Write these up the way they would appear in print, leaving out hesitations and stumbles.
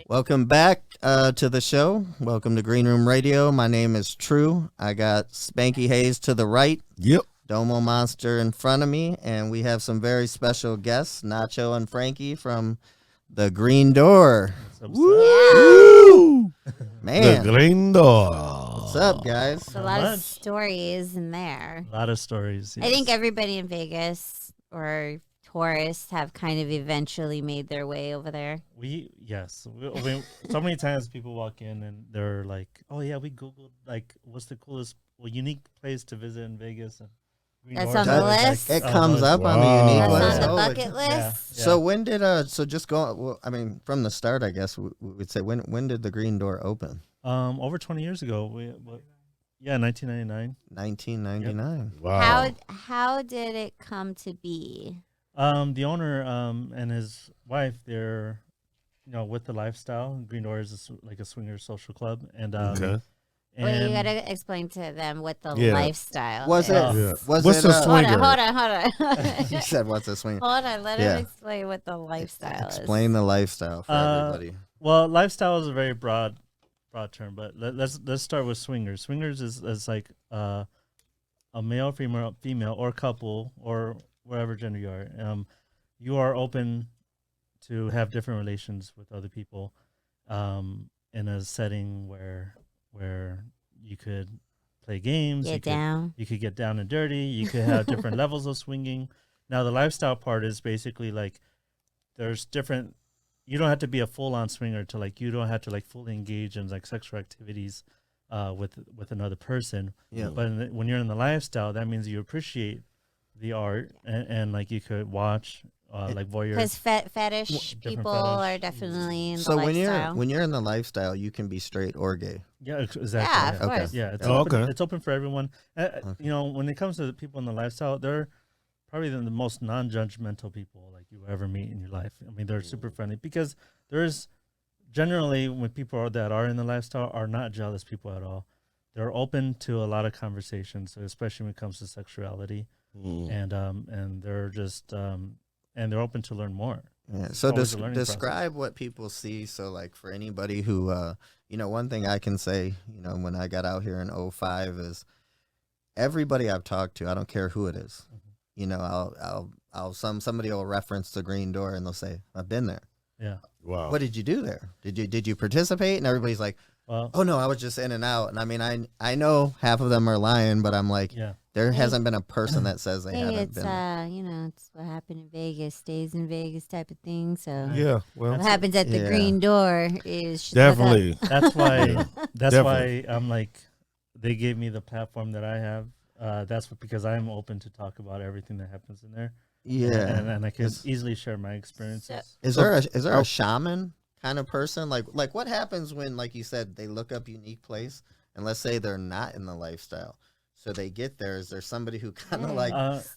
Welcome back to the show. Welcome to Green Room Radio. My name is Tru. I got Spanky Hayes to the right. Yep. Domo Monster in front of me. And we have some very special guests, Nacho and Frankie from the Green Door. Woo! Man. The Green Door. What's up, guys? There's a lot of stories in there. A lot of stories. Yes. I think everybody in Vegas or tourists have kind of eventually made their way over there. So many times people walk in and they're like, "Oh yeah, we Googled like what's the coolest, unique place to visit in Vegas." And That's on the list. It comes up on the unique That's list. on the Oh, bucket list. Yeah. So when did so just go? Well, I mean, from the start, I guess we would say when did the Green Door open? Over 20 years ago. 1999. 1999. Yep. Wow. How did it come to be? The owner and his wife, they're with the lifestyle. Green Door is like a swinger social club, and Okay. Well, you gotta explain to them what the lifestyle Was is. it? Yeah. Was What's it? a swinger? Hold on. You said what's a swinger? Hold on, let Yeah. him explain what the lifestyle is. Explain the lifestyle for everybody. Well, lifestyle is a very broad term, but let's start with swingers. Swingers is like a male, female, or couple, or wherever gender you are. You are open to have different relations with other people in a setting where you could play games. You could get down and dirty. You could have different levels of swinging. Now, the lifestyle part is basically like there's different. You don't have to be a full-on swinger to like. You don't have to like fully engage in like sexual activities with another person. Yeah. But when you're in the lifestyle, that means you appreciate the art and like you could watch like voyeur. Because fetish people are definitely in the lifestyle. when you're in the lifestyle, you can be straight or gay. Yeah, exactly. Yeah, of Okay. course. Yeah, it's Oh, open, okay. It's open for everyone. When it comes to the people in the lifestyle, they're probably the most non-judgmental people like you ever meet in your life. I mean, they're super friendly because there's generally when people that are in the lifestyle are not jealous people at all. They're open to a lot of conversations, especially when it comes to sexuality, and they're just and they're open to learn more. Yeah. So always a learning describe what people see. So like for anybody who, one thing I can say, when I got out here in 2005 is everybody I've talked to, I don't care who it is, somebody will reference the Green Door and they'll say, I've been there. Yeah. Wow. What did you do there? Did you participate? And everybody's like, Well, oh no, I was just in and out. And I mean, I know half of them are lying, but I'm like, there hasn't been a person that says they haven't been. It's what happened in Vegas stays in Vegas type of thing. So Yeah. Well, what happens at the Green Door is definitely. That's why Definitely. I'm like they gave me the platform that I have. That's because I'm open to talk about everything that happens in there. Yeah. And I can easily share my experiences. Is there a shaman kind of person? Like what happens when, like you said, they look up unique place and let's say they're not in the lifestyle. So they get there. Is there somebody who kind of like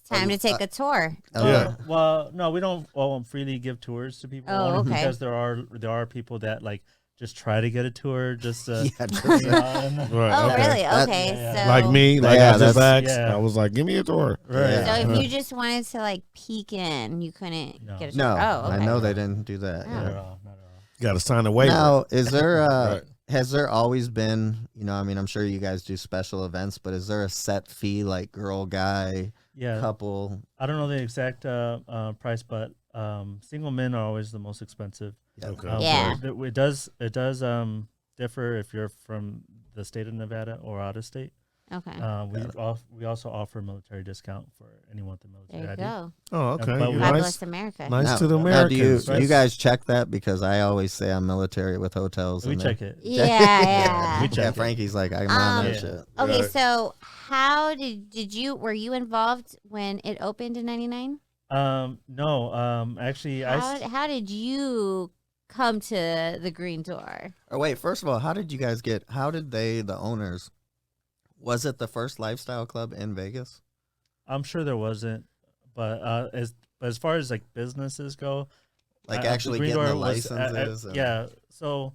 time to take a tour? Well, no, we don't freely give tours to people. Oh, okay. Because there are people that like just try to get a tour just to Right. Oh, Okay. really? Okay. So Like me, like Yeah, I just that's- asked, I was like, give me a tour. Right. So if you just wanted to like peek in, you couldn't get a tour. No, Oh, okay. I know they didn't do that. Oh. Not Yeah. at all. Not at all. Got to sign a waiver. Now, is there Right. has there always been, I mean, I'm sure you guys do special events, but is there a set fee like girl, guy, Yeah. couple? I don't know the exact price, but single men are always the most expensive. Okay. Yeah. It does differ if you're from the state of Nevada or out of state. Okay. We also offer military discount for anyone with the military There you ID. go. Oh, okay. But God Nice. bless America. Nice to the Now, do Americans. you guys check that? Because I always say I'm military with hotels. We and check it. Yeah. We check Yeah, it. Frankie's like, I'm on that Yeah. shit. Okay, Right. so how were you involved when it opened in '99? No. Actually, How did you come to the Green Door? Oh, wait, first of all, how did the owners, was it the first lifestyle club in Vegas? I'm sure there wasn't, but as far as like businesses go, Like the actually Green getting the Door was, licenses? and- yeah. So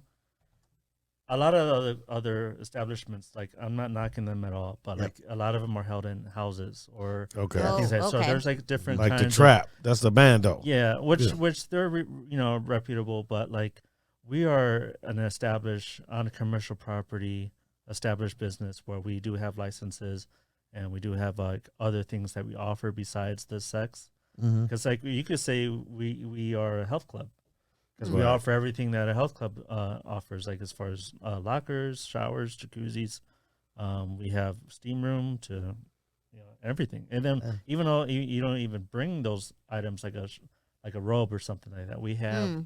a lot of other establishments, like I'm not knocking them at all, but Yep. like a lot of them are held in houses or Okay. Oh, things like that. So okay. there's like different Like kinds the of- trap. That's the bando. Yeah, which Yeah. which they're reputable, but like we are an established on a commercial property, established business where we do have licenses, and we do have like other things that we offer besides the sex. Mm-hmm. Because like you could say we are a health club because we Right. offer everything that a health club offers, like as far as lockers, showers, jacuzzis. We have steam room to everything, and then Yeah. even though you don't even bring those items like a robe or something like that, we have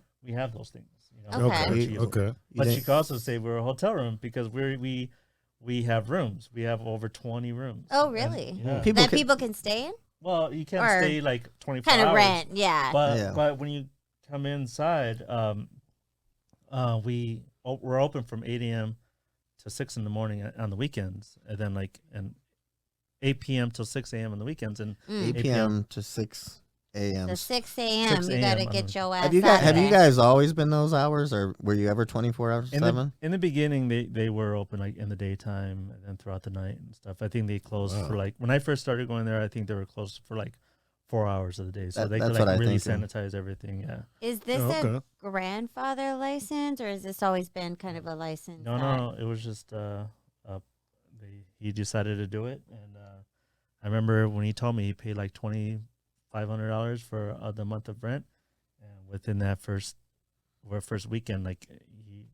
those things. Okay. Okay. But You you could also say we're a hotel room because we have rooms. We have over 20 rooms. Oh, And, really? yeah. People That can- people can stay in? Well, you can't Or stay like 24 Kind of hours. rent, yeah. Yeah. But when you come inside, we're open from 8 a.m. to 6 in the morning on the weekends, and then and 8 p.m. till 6 a.m. on the weekends, and 8 p.m. to 6 a.m. So 6 a.m. 6 You got to a.m. get your ass Have you out guys of have you there. guys always been those hours, or were you ever 24 hours in 7? the beginning they were open like in the daytime and then throughout the night and stuff. I think they closed Wow. for like when I first started going there. I think they were closed for like 4 hours of the day, so they could that's what I like really think. sanitize everything. Yeah. Is this Oh, a okay. grandfather license, or has this always been kind of a license? No, it was just he decided to do it, and I remember when he told me he paid like $2,500 for the month of rent, and within that first weekend, like he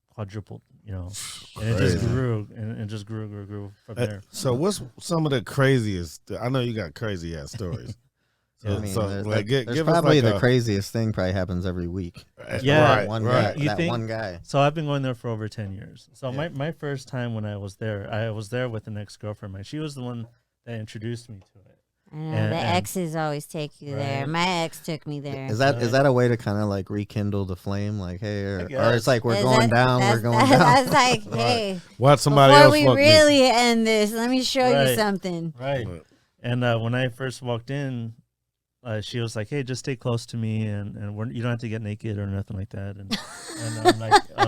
quadrupled, and it just Crazy. grew and just grew from there. So what's some of the craziest? I know you got crazy ass stories. Yeah. I mean, so, there's, like, there's give us probably like the a- craziest thing probably happens every week. Yeah, right, One right. guy, You that think- one guy. So I've been going there for over 10 years. So Yeah. my first time when I was there with an ex-girlfriend of mine. She was the one that introduced me to it. I know, And- the and- exes always take you there. Right. My ex took me there. Is that a way to kind of like rekindle the flame? Like, hey, or guess. it's like we're Is going that- down, we're that's- going down. That's like, hey, Watch somebody before else we fuck me. really end this, let me show you Right. something. Right. Right. And when I first walked in, she was like, "Hey, just stay close to me, and you don't have to get naked or nothing like that." And I'm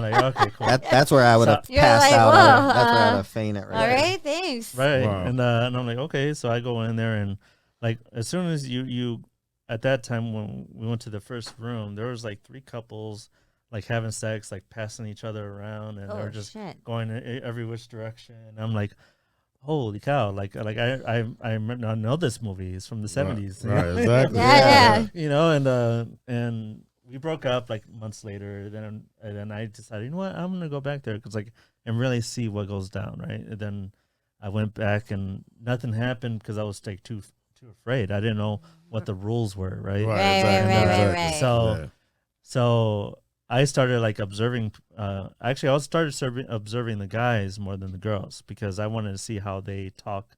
like, okay, cool. That's where I would have You're passed like, out. whoa, That's where I would have fainted right All there. right, thanks. Right. Wow. And I'm like, okay. So I go in there, and like as soon as you at that time when we went to the first room, there was like 3 couples like having sex, like passing each other around, and they Oh, were just shit. going in every which direction. And I'm like, holy cow! Like I know this movie. It's from the 70s. Right, exactly. Yeah. And we broke up like months later. Then I decided, you know what, I'm gonna go back there because and really see what goes down, right? And then I went back and nothing happened because I was like too afraid. I didn't know what the rules were, right? Right, right. So I started like observing. Actually, I started observing the guys more than the girls because I wanted to see how they talk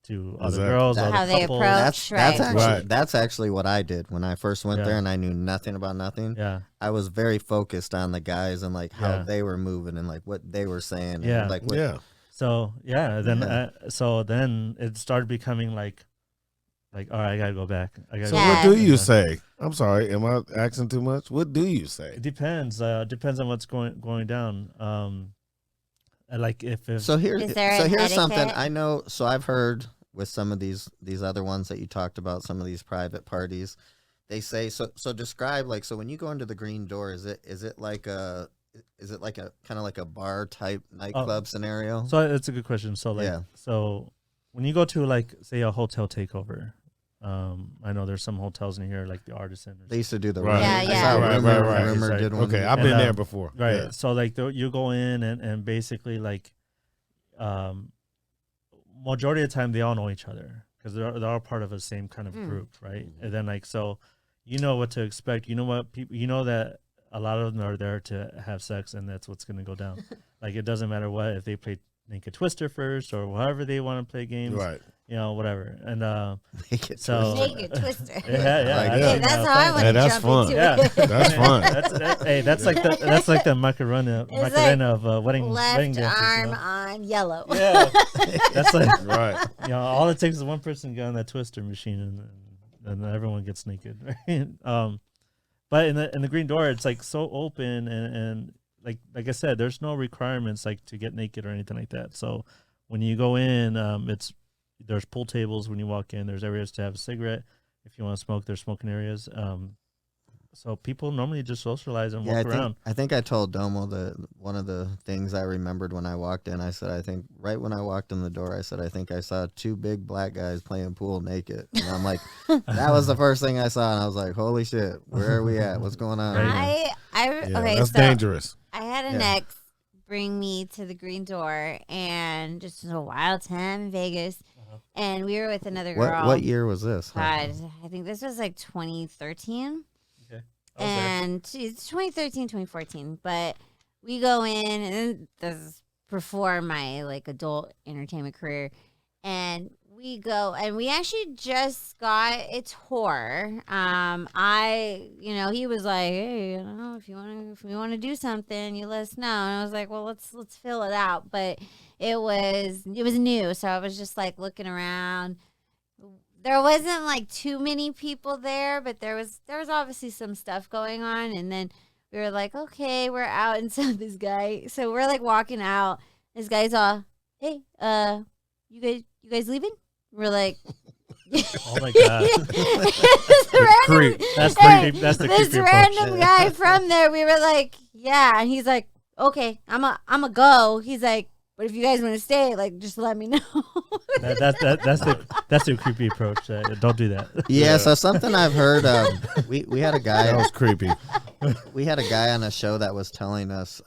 to other Exactly. girls, How other they couples. approach. That's actually what I did when I first went Yeah. there, and I knew nothing about nothing. Yeah, I was very focused on the guys and like how Yeah. they were moving and like what they were saying. Yeah. and, like what, Yeah. So then Yeah. then it started becoming like all right, I gotta go back. So Yeah. what do you say? I'm sorry, am I asking too much? What do you say? It depends. Depends on what's going down. Like if So here's Is there an here's something etiquette? I know. So I've heard with some of these other ones that you talked about, some of these private parties, they say so. So describe like so when you go into the green door, is it like a kind of like a bar type nightclub scenario? so it's a good question. So Yeah. so when you go to like say a hotel takeover, I know there's some hotels in here like the Artisan. They used to do the Right. Rumor. Yeah, I yeah. saw Right, Rumor, right, right. Rumor did one. Okay, I've And, been there before. Right. Yeah. So like you go in and basically like, majority of the time they all know each other because they're all part of the same kind of group, right? And then like so, you know what to expect. You know what people. You know that a lot of them are there to have sex, and that's what's going to go down. Like it doesn't matter what if they play Naked Twister first or however they want to play games. Right. Whatever. And Make it So- twisted. Naked Twister. yeah, Like I've that. Hey, seen that's that how I plenty. want Hey, to that's jump fun. into Yeah. it. That's fun. That's like the Macarena It's of wedding Left dances, arm on yellow. Yeah, that's like Right. all it takes is one person to get on that twister machine and everyone gets naked. Right? But in the green door, it's like so open and like I said, there's no requirements like to get naked or anything like that. So when you go in, there's pool tables when you walk in. There's areas to have a cigarette if you want to smoke. There's smoking areas. So people normally just socialize and Yeah, walk around. I think I told Domo that one of the things I remembered when I walked in, I said, I think right when I walked in the door, I said, I think I saw two big black guys playing pool naked. And I'm like, that was the first thing I saw. And I was like, holy shit, where are we at? What's going on? Right. here? Yeah, Okay, that's so dangerous. I had an Yeah. ex bring me to the Green Door, and just a wild time in Vegas, and we were with another girl. What year was this? God, I think this was like 2013. Okay. I was there. And it's 2013, 2014. But we go in, and this is before my like adult entertainment career, and we go, and we actually just got a tour. He was like, hey, if we want to do something, you let us know. And I was like, well, let's fill it out. But it was new, so I was just like looking around. There wasn't like too many people there, but there was obviously some stuff going on. And then we were like, okay, we're out. And so so we're like walking out. This guy's all, hey, you guys leaving? We're like, Oh my god, Creep. that's Hey, creepy. That's the this creepy random approach. guy from there. We were like, yeah. And he's like, okay, I'm a go. He's like, but if you guys want to stay, like, just let me know. That's the creepy approach. Don't do that. Yeah, so something I've heard. We had a guy. That was creepy. We had a guy on a show that was telling us,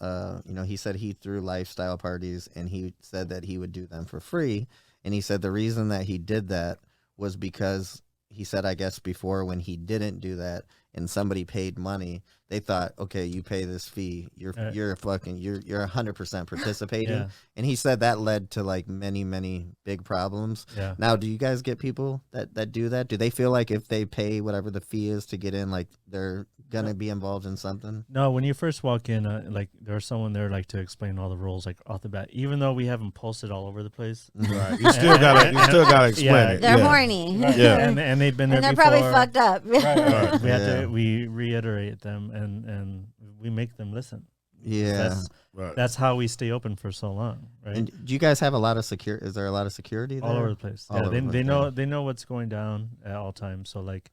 he said he threw lifestyle parties and he said that he would do them for free. And he said the reason that he did that was because he said, I guess before when he didn't do that and somebody paid money, they thought, okay, you pay this fee, you're 100% participating. Yeah. And he said that led to like many big problems. Yeah. Now, do you guys get people that do that? Do they feel like if they pay whatever the fee is to get in, like they're gonna be involved in something? No, when you first walk in, like there's someone there like to explain all the rules like off the bat. Even though we haven't posted all over the place, Right. You still gotta explain Yeah. it. They're yeah. horny. Yeah. and they've been there And they're before. probably fucked up. Right. Yeah. We reiterate them and we make them listen. Yeah. Right. That's how we stay open for so long, right? And do you guys have a lot of security? Is there a lot of security there? All over the place. All Yeah, over the they place, know what's going down at all times. So like,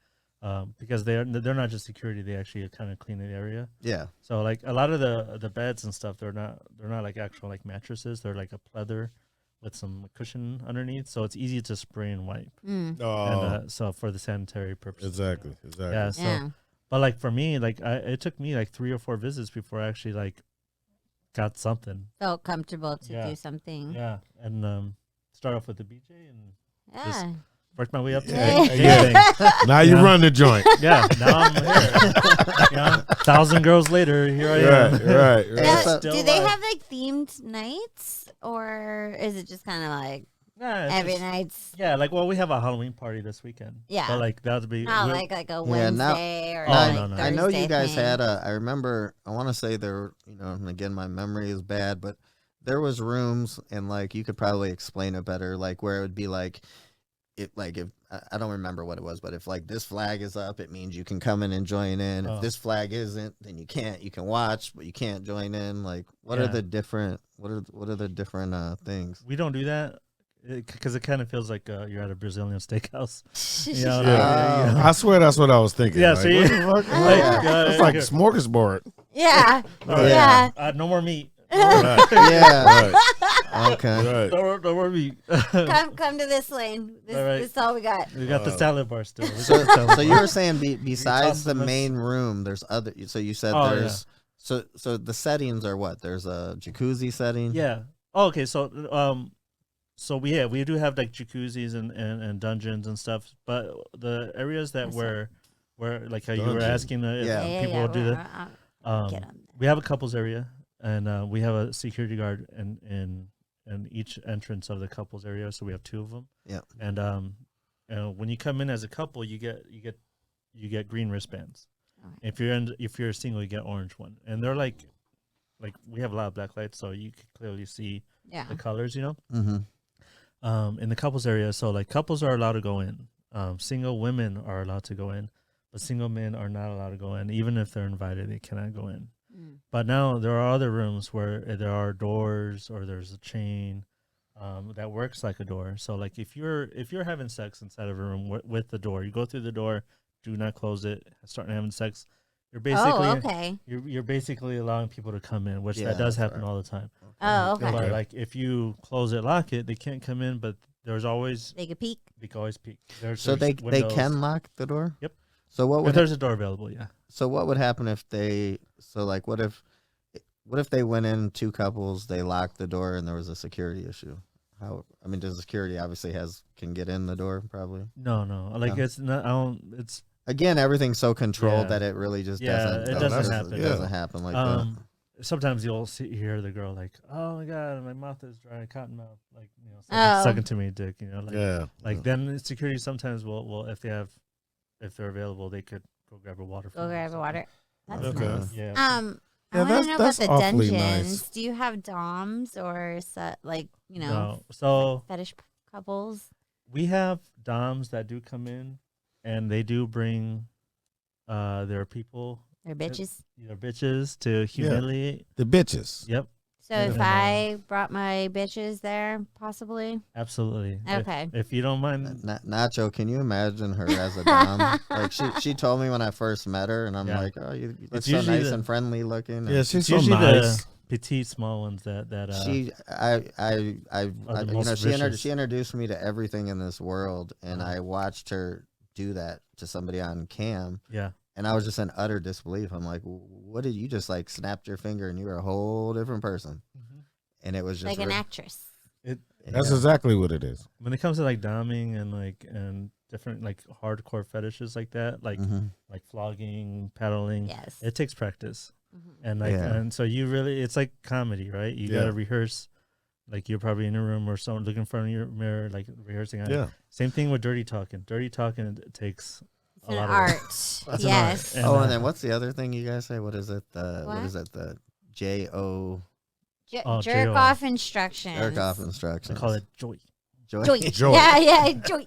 because they're not just security, they actually kind of clean the area. Yeah. So like a lot of the beds and stuff, they're not like actual like mattresses. They're like a pleather with some cushion underneath, so it's easy to spray and wipe. Mm. Oh, And so for the sanitary purposes. exactly. Yeah. So, Yeah. but like for me, like it took me like 3 or 4 visits before I actually like got something. Felt comfortable to Yeah. do something. Yeah, and start off with the BJ and Yeah. worked my way up to Yeah. the Yeah. thing. Now you Yeah. run the joint. Yeah, now I'm here. 1,000 girls later, here I am. Right. Now, so- do Still they alive. have like themed nights, or is it just kind of like Nah, it's every just- night's Yeah, like we have a Halloween party this weekend. Yeah. but like that would be not we- like a Yeah, now- Wednesday or Oh, like no, no. Thursday I know you guys thing? had I remember, I want to say there, and again, my memory is bad, but there was rooms and like, you could probably explain it better, like where it would be like, if I don't remember what it was, but if like this flag is up, it means you can come in and join in. Oh. If this flag isn't, then you can't. You can watch, but you can't join in. Like, what are Yeah. the different? What are the different things? we don't do that because it kind of feels like you're at a Brazilian steakhouse. You know, Yeah. like, I swear that's what I was thinking. Yeah, Like, see? what the fuck? Oh, Like, yeah. it's like a smorgasbord. Yeah. Oh, Yeah. no more meat. Right. Yeah. Right. Okay. Right. No more meat. Come to this lane. This All right. this is all we got. We got the salad bar still. We got So, the salad so you bar. were saying besides the compliments. main room, there's other. So you said Oh, there's. So the settings are what? There's a jacuzzi setting. Yeah. Oh, okay. So we do have like jacuzzis and dungeons and stuff, but the areas that That's where like how you were Dungeon. asking if Yeah. people would do we're- that. get 'em. We have a couples area, and we have a security guard in each entrance of the couples area. So we have 2 of them. Yeah. And when you come in as a couple, you get green wristbands. Okay. If you're single, you get orange one. And they're like we have a lot of black lights, so you can clearly see Yeah. the colors. You know. Mm-hmm. In the couples area, so like couples are allowed to go in. Single women are allowed to go in, but single men are not allowed to go in. Even if they're invited, they cannot go in. Mm. But now there are other rooms where there are doors or there's a chain that works like a door. So like if you're having sex inside of a room with the door, you go through the door, do not close it, start having sex. You're basically okay. you're basically allowing people to come in, which Yeah, that does that's happen right. all the time. Oh, okay. But like if you close it, lock it, they can't come in. But there's always They could peek. they can always peek. There's So they windows. can lock the door. Yep. So what If would there's a door available, yeah. so what would happen if they like what if they went in two couples, they locked the door, and there was a security issue? How I mean, does security obviously can get in the door probably? No, like No. it's not. I don't. It's Again, everything's so controlled Yeah. that it really just Yeah, doesn't. it doesn't happen. It doesn't happen like sometimes you'll hear the girl like, "Oh my god, my mouth is dry, cotton mouth," like Oh. sucking to me, dick. Like Yeah. like then security sometimes will if they're available, they could go grab a water. Go grab a water. That's Okay. nice. Yeah. I Yeah, want to know about that's the awfully dungeons. nice. Do you have DOMs or No. So fetish couples? we have DOMs that do come in, and they do bring their people, They're bitches. their bitches to humiliate. The bitches. Yep. So if Yeah. I brought my bitches there, possibly. Absolutely. Okay. If you don't mind, Nacho, can you imagine her as a dom? Like she told me when I first met her, and I'm Yeah. like, oh, you look It's so usually nice the- and friendly looking. Yeah, And she's it's so usually nice. the petite, small ones that she the most she vicious. introduced me to everything in this world, and Uh-huh. I watched her do that to somebody on cam, yeah. and I was just in utter disbelief. I'm like, what did you just like snapped your finger and you were a whole different person? And it was just Like an actress. That's yeah. exactly what it is. When it comes to like doming and different like hardcore fetishes like that, like Mhm. like flogging, paddling, Yes. it takes practice. Mhm. And like Yeah. and so you really it's like comedy, right? You Yeah. gotta rehearse. Like you're probably in a room or someone looking in front of your mirror, like rehearsing. Yeah. Same thing with dirty talking. Dirty talking it takes It's a an lot art. of work. Yes. And, Oh, and then what's the other thing you guys say? What is it? What What? is it? The JO Oh, Jerk J.O. off instructions. jerk off I instructions. call it joy. Joy. Joy. Joy. Yeah, joy.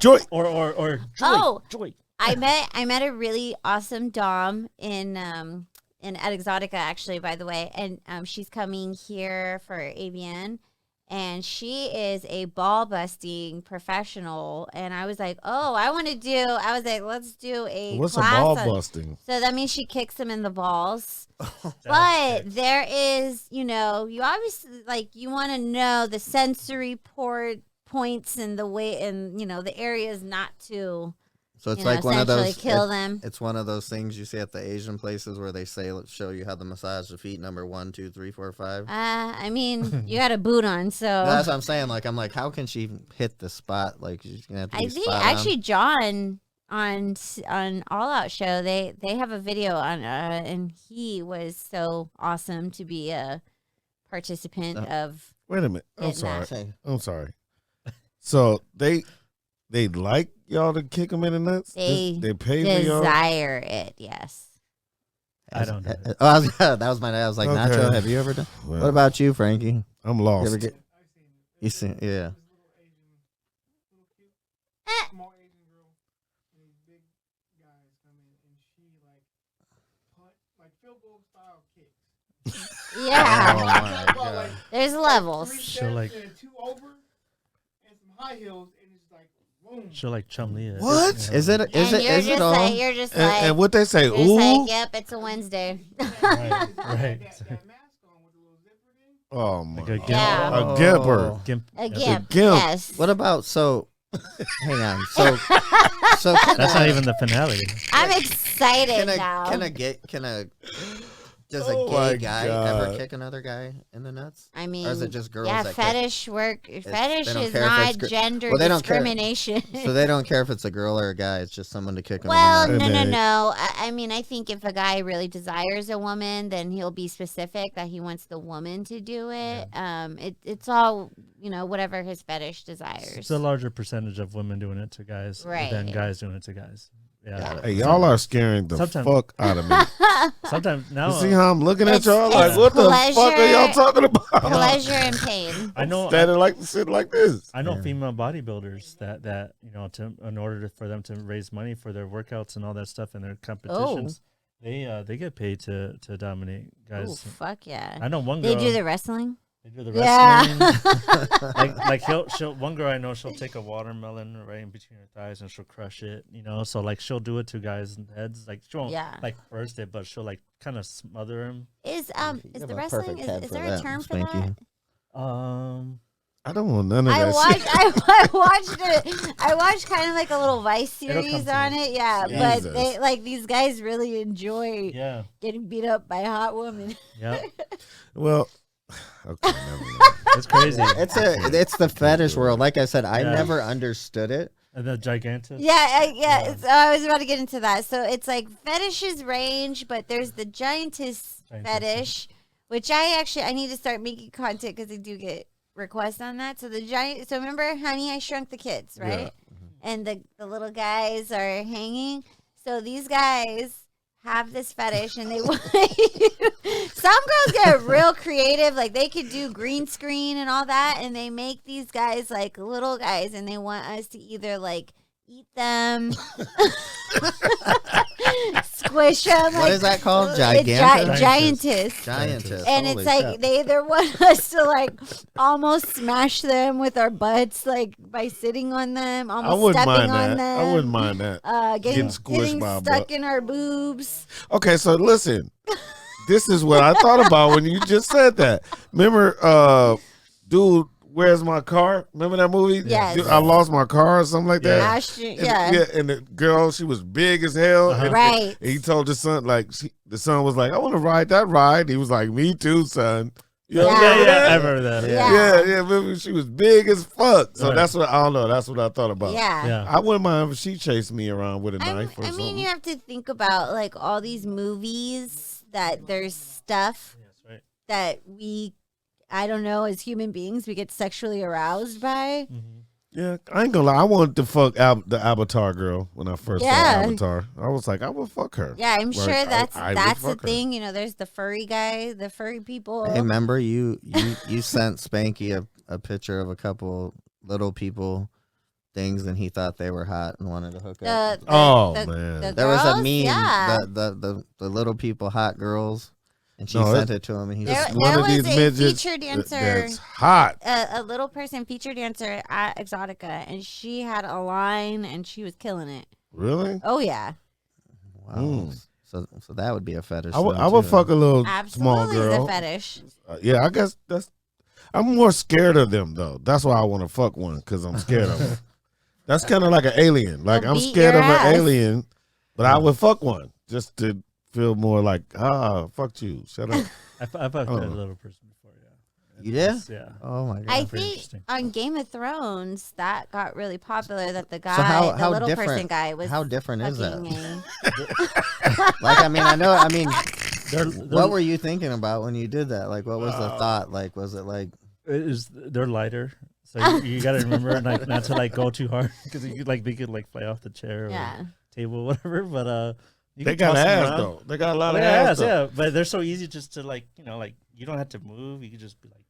Joy. Or joy. Oh. Joy. I met a really awesome dom in at Exotica, actually, by the way, and she's coming here for AVN, and she is a ball busting professional, and I was like, oh, I was like, let's do a What's a class ball on- busting? So that means she kicks them in the balls. That's But it. there is, you obviously you want to know the sensory points and the way, and the areas not to, So it's like one of essentially those. kill them. It's one of those things you see at the Asian places where they say, let's show you how to massage the feet number 1, 2, 3, 4, 5. I mean, you got a boot on, so That's what I'm saying. Like, I'm like, how can she hit the spot? Like, she's gonna have to be I think spot actually John on All Out Show they have a video on and he was so awesome to be a participant of. Wait a minute. I'm Hitting sorry. that. Say, I'm sorry. So they like y'all to kick them in the nuts? They pay for y'all? Desire it, yes. I don't know. that was my. I was like, Okay. Nacho, have you ever done? Well, What about you, Frankie? I'm You lost. ever get? You see? Yeah. Small Asian girl and these big guys come in and she like field goal style kicks. Yeah, Oh my God. there's Three levels. steps She'll, like- and 2 over and some high heels and it's like boom. She'll like chum Lee it. What? Yeah. Is it? Is And it? you're Is just it all? like you're just like And what they say? you're just Ooh. like, yep, it's a Wednesday. Right, right. That mask on with the little zipper thing. Oh my. Like a gimp. Yeah. A gimper. Gimp. A Yep. gimp, gimp. yes. What about hang on. So That's not even the finale. I'm excited now. Does a Oh my gay guy ever God. kick another guy in the nuts? I mean, Or is it just girls yeah, that kick? fetish work. Fetish they don't is care if not it's gender well, they don't care. discrimination. So they don't care if it's a girl or a guy. It's just someone to kick them. Well, in the no, nuts. And no, then- no. I mean, I think if a guy really desires a woman, then he'll be specific that he wants the woman to do it. It's all whatever his fetish desires. It's a larger percentage of women doing it to guys Right. than guys doing it to guys. Yeah. Got it. Hey, y'all are scaring the Sometimes- fuck out of me. Sometimes now You see how I'm looking at It's- y'all? Like, it's what the fuck are y'all pleasure- talking about? Pleasure and pain. I know Standing like sit like this. I know Yeah. female bodybuilders that in order for them to raise money for their workouts and all that stuff and their competitions, they get paid to dominate Oh, guys. fuck yeah. I know one They girl. do the wrestling? They do the Yeah. wrestling. like she'll one girl I know, she'll take a watermelon right in between her thighs and she'll crush it. So like she'll do it to guys' heads. Like she won't like burst it, but she'll like kind of smother him. Is You the have a wrestling perfect head is for there a that, term for Spanky. that? I don't want none of I that watched shit. I watched it. I watched kind of like a little Vice It'll come series to on you. it. Yeah, Jesus. but they like these guys really enjoy Yeah. getting beat up by hot women. Yeah. Well, okay, never mind. It's crazy. It's the fetish world. Like I said, I Yeah. never understood it. And the gigantic. Yeah. So I was about to get into that. So it's like fetishes range, but there's the giantess fetish, which I need to start making content because I do get requests on that. So the giant. So remember, Honey, I Shrunk the Kids, right? Yeah. And the little guys are hanging. So these guys have this fetish, and they want some girls get real creative, like they could do green screen and all that, and they make these guys like little guys, and they want us to either like eat them, squish them. What is that called? Gigantus? Giantess. Giantess. And Holy it's like crap. they either want us to like almost smash them with our butts, like by sitting on them, I almost wouldn't stepping mind on that. them. I wouldn't mind that. Getting squished by a stuck butt. in our boobs. Okay, so listen. This is what I thought about when you just said that. Remember, dude, where's my car? Remember that movie? Yes. Dude, I lost my car or something like that. Ashton, And the girl, she was big as hell. Uh-huh. Right. And he told the son, like, the son was like, I want to ride that ride. He was like, me too, son. You Yeah. remember that? I've heard that. Yeah. Yeah. Remember, she was big as fuck. So Right. that's what, I don't know. That's what I thought about. Yeah. I wouldn't mind if she chased me around with a knife or I something. mean, you have to think about like all these movies that there's stuff Yes, right. that I don't know, as human beings, we get sexually aroused by. Mm-hmm. Yeah, I ain't gonna lie. I wanted to fuck the Avatar girl when I first saw Avatar. I was like, I would fuck her. Yeah, I'm Like, sure I would that's the fuck her. thing. You know, there's the furry guy, the furry people. Hey, remember you sent Spanky a picture of a couple little people things, and he thought they were hot and wanted to hook up. Man. the There was a girls? meme, Yeah. the little people hot girls, and she No, sent it to him, and he There, just one there of was these a midgets feature dancer, that's hot. a little person feature dancer at Exotica, and she had a line, and she was killing it. Really? Oh yeah, wow. Mm. So that would be a fetish. I would though, too. fuck a little small absolutely is a girl. fetish. Yeah, I guess I'm more scared of them though. That's why I want to fuck one, because I'm scared of them. That's kind of like an alien. Like They'll I'm beat scared your of ass. an alien, but I would fuck one just to feel more like, fuck you. Shut up. I fucked Oh. a little person before. Yeah. You did? Yeah. Oh my god. I pretty think interesting. on Game of Thrones that got really popular. That the guy, So how the little different? person guy, was How different is fucking that? Like, I mean, They're what were you thinking about when you did that? Like, what was the thought? Like, was it like, they're lighter, so you got to remember like not to like go too hard because they could like fly off the chair Yeah. or table, whatever. But you They can got toss them ass around. though. They got a lot Oh, of yeah, ass. Though. yeah, but they're so easy just to like you don't have to move. You can just be like,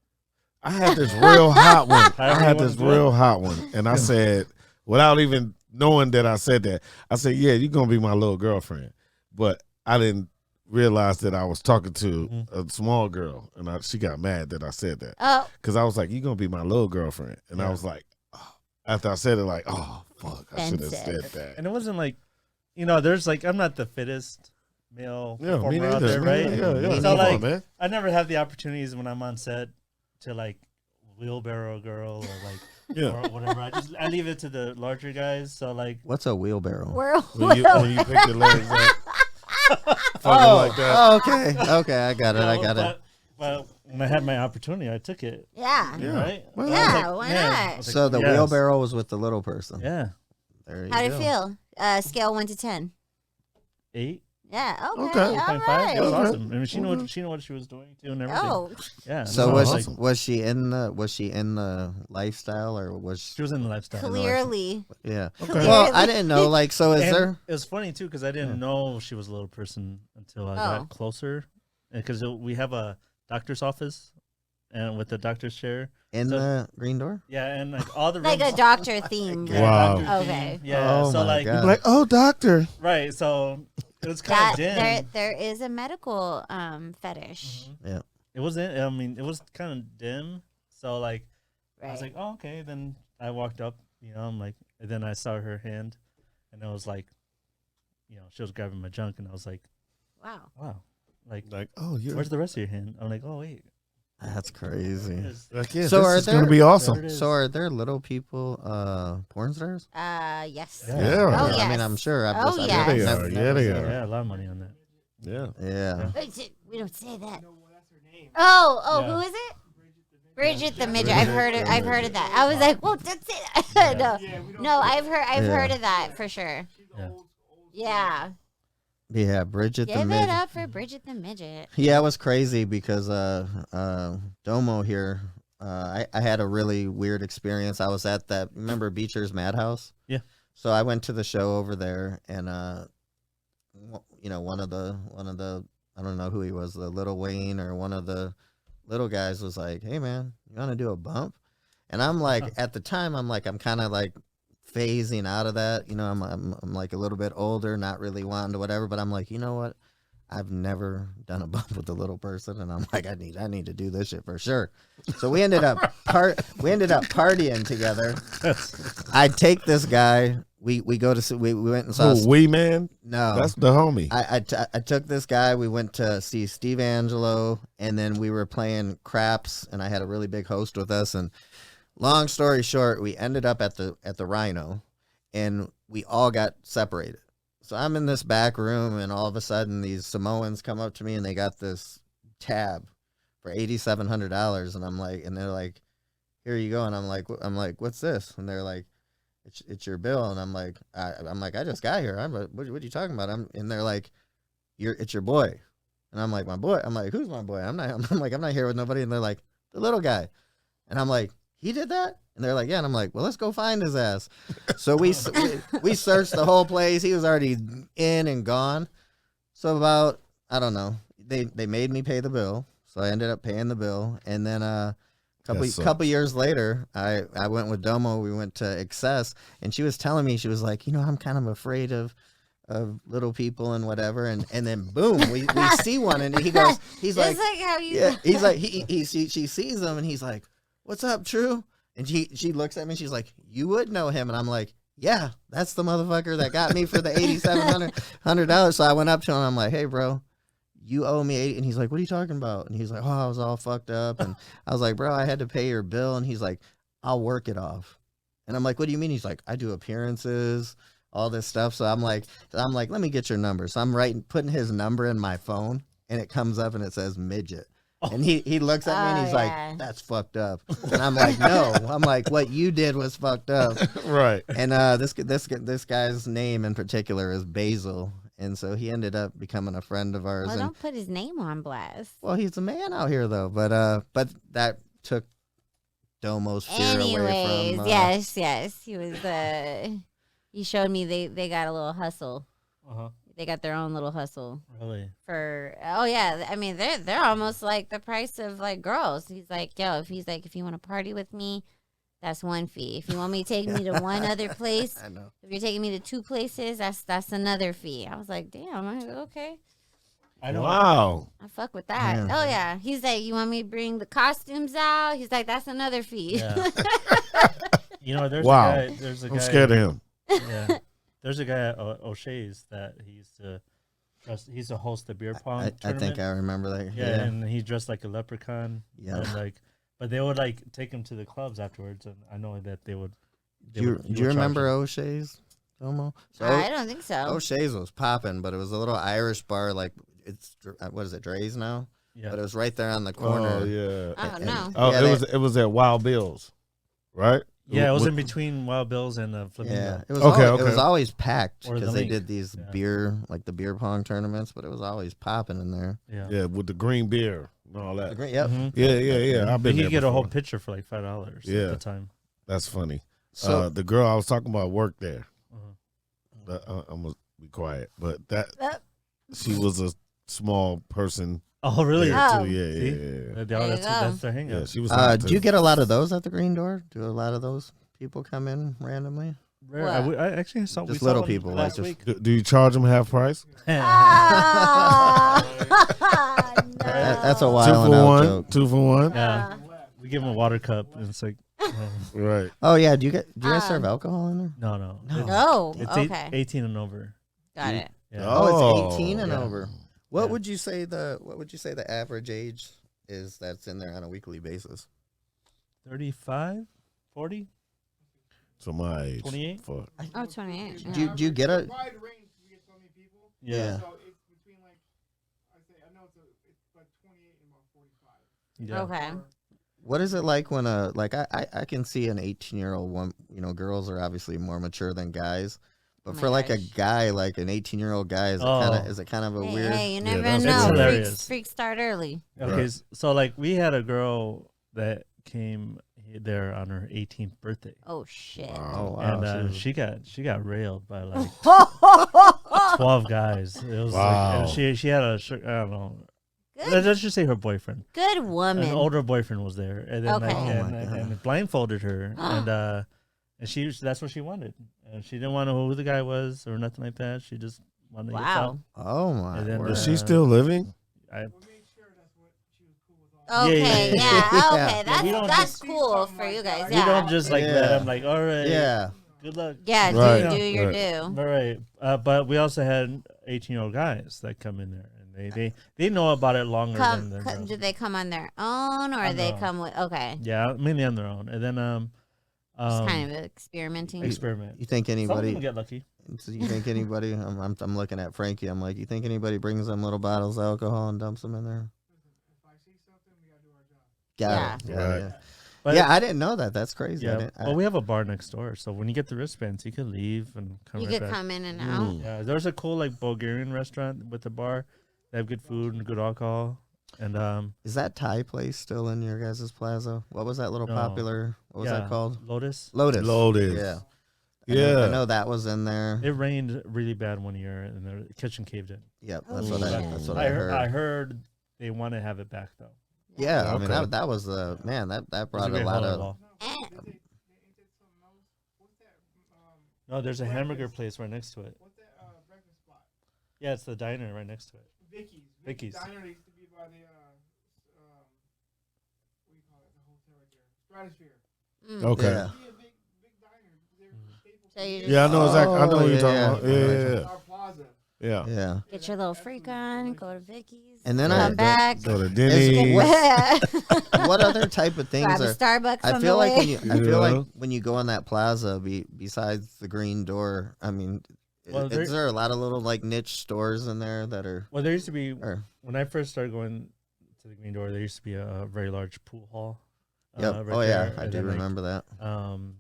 I had this real hot one. I However had you this wanna do it. real hot one, and I said, without even knowing that I said that, I said, "Yeah, you're gonna be my little girlfriend," but I didn't realize that I was talking to a small girl, and she got mad that I said that Oh, because I was like, "You're gonna be my little girlfriend," and I Yeah. was like, after I said it, like, "Oh fuck, I should have said Offensive. that." and it wasn't like, there's like I'm not the fittest male Yeah, me performer out neither. there, right? Yeah. So Come like, on, man. I never have the opportunities when I'm on set to like wheelbarrow girl or like Yeah. or whatever. I leave it to the larger guys. So like, what's a wheelbarrow? we're When you pick your legs up, fucking like that. Oh, okay, I got it. But when I had my opportunity, I took it. yeah. Yeah. Right? Why not? Yeah, why I not? was like, So the yes. wheelbarrow was with the little person. Yeah, There you How did go. it feel? Scale 1 to 10. 8. Yeah. Okay. Okay. All 8.5. It was right. awesome. I mean, she knew what she was doing too and everything. Oh, Yeah. So no, was like, awesome. was she in the lifestyle, or was she was in the lifestyle. clearly. yeah? Okay. Well, I didn't know. Like, so is And there? It was funny too because I didn't know she was a little person until I Oh. got closer, because we have a doctor's office, and with the doctor's chair. In So- the green door? Yeah, and like all the Like rooms. a doctor themed. Yeah, Wow. doctor Okay. theme. Yeah. Oh so my like God. Like, oh, doctor. right. So it was kind That of dim. there is a medical fetish. Yeah. It wasn't. I mean, it was kind of dim. So like, I was Right. like, oh, okay. Then I walked up. I'm like, and then I saw her hand, and it was like, she was grabbing my junk, and I was like, Wow. wow, like, Like, oh, you're where's the rest of your hand? I'm like, oh wait. That's crazy. like, yeah, So this are is gonna there- be There awesome. it is. So are there little people porn stars? Yes. Yeah. Yeah. Oh, I mean, yes. I'm sure. I've Oh, just, I've yes. They never- are. Yeah, they are. Yeah, a lot of money on that. Yeah. Yeah. We don't say that. No, well, that's her name. Oh, Yeah. who is it? Bridget Bridget the Midget. the midget. Bridget I've the heard of that. I was like, whoa, that's it. Yeah. no, Yeah, we don't no, say I've that. heard Yeah. of that for sure. She's Yeah. old. Yeah, Yeah, Bridget the give it Midget. up for Bridget the midget. Yeah, it was crazy because Domo here, I had a really weird experience. I was at that, remember Beecher's Madhouse? Yeah. So I went to the show over there, and one of the I don't know who he was, the Little Wayne or one of the little guys was like, "Hey man, you want to do a bump?" And I'm like, at the time, I'm kind of like phasing out of that. I'm like a little bit older, not really wanting to whatever, but I'm like, you know what? I've never done a bump with a little person, and I'm like, I need to do this shit for sure. So we ended up partying together. I take this guy. We go to we went and saw. Oh, Wee Man? No, That's the homie. I took this guy. We went to see Steve Angelo, and then we were playing craps, and I had a really big host with us. And long story short, we ended up at the Rhino, and we all got separated. So I'm in this back room, and all of a sudden, these Samoans come up to me, and they got this tab for $8,700, and I'm like, and they're like, "Here you go," and I'm like, "What's this?" And they're like, It's your bill," and I'm like, I just got here. What are you talking about? And they're like, it's your boy, and I'm like, my boy. I'm like, who's my boy? I'm not here with nobody, and they're like, the little guy, and I'm like, he did that, and they're like, yeah, and I'm like, well, let's go find his ass. So we searched the whole place. He was already in and gone. So about, I don't know, they made me pay the bill, so I ended up paying the bill, and then couple years later, I went with Domo. We went to Excess, and she was telling me, she was like, I'm kind of afraid of little people and whatever, and then boom, we see one, and he's like, Just like how you. yeah, he's like, she sees him, and he's like, "What's up, Tru?" And she looks at me, and she's like, "You would know him," and I'm like, "Yeah, that's the motherfucker that got me for the $8,700." So I went up to him, I'm like, "Hey, bro, you owe me 80." And he's like, "What are you talking about?" And he's like, "Oh, I was all fucked up." And I was like, "Bro, I had to pay your bill." And he's like, "I'll work it off." And I'm like, "What do you mean?" He's like, "I do appearances, all this stuff." So I'm like, "Let me get your number." So I'm putting his number in my phone, and it comes up and it says midget. And he looks at me and he's yeah. like, "That's fucked up." And I'm like, "No." I'm like, "What you did was fucked up." Right. And this guy's name in particular is Basil. And so he ended up becoming a friend of ours. Well, And don't put his name on blast. well, he's a man out here though. But that took Domo's fear away Anyways, from. yes, he was. He showed me they got a little hustle. Uh-huh. They got their own little hustle Really? for. Oh yeah, I mean they're almost like the price of like girls. He's like, yo, if you want to party with me, that's one fee. If you want me to take me to one other place, I know. if you're taking me to two places, that's another fee. I was like, damn, okay. I know. Wow. I fuck with that. Yeah. Oh yeah. He's like, you want me to bring the costumes out? He's like, that's another fee. Yeah. There's Wow. a guy. There's a guy. I'm scared of him. Yeah. There's a guy at O'Shea's that he used to he's a host of beer pong I tournament. think I remember that. Yeah, and he dressed like a leprechaun. Yeah. And but they would like take him to the clubs afterwards, and I know that they would. Do you remember O'Shea's, Domo? So I don't think so. O'Shea's was popping, but it was a little Irish bar. Like it's what is it, Dre's now? Yeah. But it was right there on the corner. Oh yeah. Oh And- no. Oh, yeah, it was at Wild Bill's, right? Yeah, it was With- in between Wild Bills and Flamingo. Yeah, it was Okay, always, it okay. was always packed Or the because they link. did these Yeah. the beer pong tournaments, but it was always popping in there. Yeah. Yeah, with the green beer and all that. Yep. Mhm. Yeah. I've been You there could get a whole before. pitcher for like $5 Yeah. at the time. That's funny. So The girl I was talking about worked there. Uh-huh. I'm gonna be quiet, but that Uh, she was a small person. Oh, really? there, Oh. too. Yeah. See? Yeah. That's go. their hangout. Yeah, she was. hot, do you too. get a lot of those at the Green Door? Do a lot of those people come in randomly? Rare. What? I actually saw Just we little saw one people, like last just- week. Do you charge them half price? Ah, no. That's a Oh. Two wild for out one. joke. 2 for 1. Yeah, we give them a water cup, and it's like, Right. Oh yeah, do you guys serve Um, alcohol in there? no, no, No. Oh, It's okay. 18 and over. Got it. Yeah. Oh, it's 18 and yeah. over. What Yeah. would you say the average age is that's in there on a weekly basis? 35, 40, So my age. 28? Fuck. Oh, 28. Do Yeah. you get a Wide range to get so many people. Yeah. So it's between like I know it's like 28 and about 45. Yeah. Okay. what is it like when I can see an 18-year-old one, girls are obviously more mature than guys. But Oh my for like a gosh. guy, like an 18-year-old guy, Oh. is it kind of a Hey, weird? hey, you Yeah, never that's know. hilarious. Freaks start early. Okay, Right. so like we had a girl that came there on her 18th birthday, Oh shit. Oh wow, and she she got railed by like 12 guys. It was Wow. like she had I don't know. Good, Let's just say her boyfriend. good An woman. older boyfriend was there, and then like Okay. Oh my God. and blindfolded her, and that's what she wanted, and she didn't want to know who the guy was or nothing like that. She just wanted to get Wow. oh my And then, word. Is she still living? I, We made sure that's what she was cool with all. Okay, Yeah, yeah, yeah. okay, Yeah, we don't that's just- cool for you guys. we Yeah, don't just like let Yeah. him like, all right, yeah. good luck. yeah, Right. do your Right. do. All right, but we also had 18-year-old guys that come in there, and they know about it longer than the girls. Do they come on their own or On they their own. come with? Okay, Yeah, mainly on their own, and then just kind of experimenting. experiment. You think Some of anybody? them get lucky. So you think anybody? I'm looking at Frankie. I'm like, you think anybody brings them little bottles of alcohol and dumps them in there? If I see something, we gotta do our job. Got it. Right. Yeah. But Yeah, I didn't know that. That's crazy. I yeah, didn't, but we have a bar next door, so when you get the wristbands, you can leave and come You right could back. come in and out. Mm. Yeah, there's a cool like Bulgarian restaurant with a bar. They have good food and good alcohol, and is that Thai place still in your guys' plaza? What was that little No. popular? What was yeah, that called? Lotus. Lotus. Lotus. Yeah. Yeah. I know that was in there. It rained really bad one year, and the kitchen caved in. Yep. Oh, That's what I. shit. That's what I heard. I heard they want to have it back though. Yeah. I mean Okay. that was the man. That It's brought a great lot hole of. wall. Eh, Ain't that something else? What's that? No, there's a hamburger place right next to it. What's that breakfast spot? Yeah, it's the diner right next to it. Vicky's. Vicky's. Diner used to be by the what do you call it? The hotel right there, Stratosphere. mm. Okay. Yeah. Be a big diner. They're staple So you food. Yeah, I know exactly. I know Oh, what you're yeah. talking about. Yeah, Our plaza. yeah. Yeah. Get your little freak on, go to Vicky's, And then come I- back. Go to Is- Denny's. What other type of things Grab a are? Starbucks I on feel the like way. when you. I feel Yeah. like when you go in that plaza, besides the green door. I mean, Well, is there a lot of little like niche stores in there that are? Well, there used to be Or, when I first started going to the Green Door. There used to be a very large pool hall. yep. right Oh yeah, there, I and do then, like, remember that.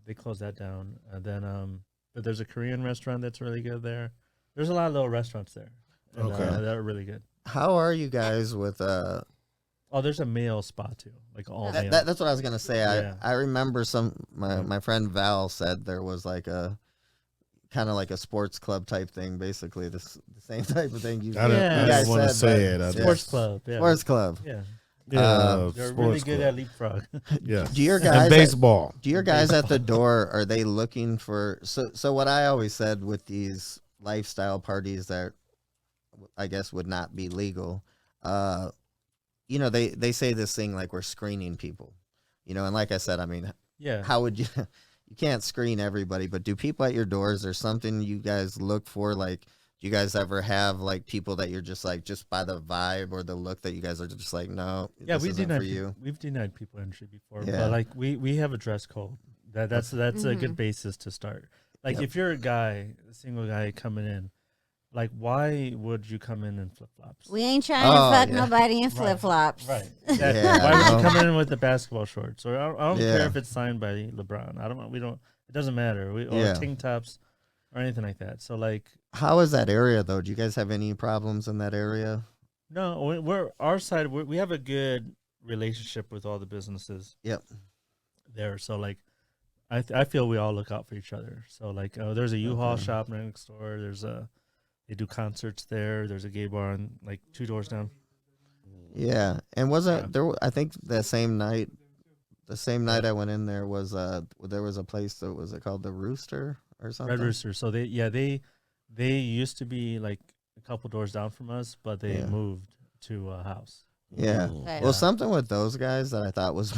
They closed that down, and then but there's a Korean restaurant that's really good there. There's a lot of little restaurants there. And, Okay. that are really good. How are you guys with Oh, there's a male spa too, like all male. that's what I was gonna say. Yeah. I remember my friend Val said there was like a kind of like a sports club type thing, basically the same type of thing you, I didn't, Yeah. I you guys didn't want to said, say but- it. I Yeah. Sports just- club. Yeah. sports club. Yeah. Yeah, They're sports really good club. at leapfrog. Yeah. Do your And guys at, baseball. do your guys at the door, are they looking for so what I always said with these lifestyle parties that I guess would not be legal, they say this thing like we're screening people, and like I said, I mean, Yeah. how would you you can't screen everybody, but do people at your doors, there's something you guys look for? Like, do you guys ever have like people that you're just like, just by the vibe or the look that you guys are just like, no, Yeah, this we've isn't denied for you? we've denied people entry before, Yeah. but like we have a dress code. That's a Mhm. good basis to start. Like Yep. if you're a guy, a single guy coming in, like why would you come in flip flops? We ain't trying Oh, to fuck yeah. nobody in flip flops. Right. Yeah, Why would no. you come in with the basketball shorts? Or I don't Yeah. care if it's signed by LeBron. We don't. It doesn't matter. Or Yeah. tank tops or anything like that. So like, How is that area though? Do you guys have any problems in that area? no, we're our side. We have a good relationship with all the businesses. Yep. There, so like, I feel we all look out for each other. So like, there's a U-Haul Okay. shop next door. They do concerts there. There's a gay bar on like 2 doors down. Yeah, and wasn't Yeah. there? I think the same night I went in there was there was a place that was it called the Rooster or something. Red Rooster. So they used to be like a couple doors down from us, but they Yeah. moved to a house. Yeah. But- Well, something with those guys that I thought was,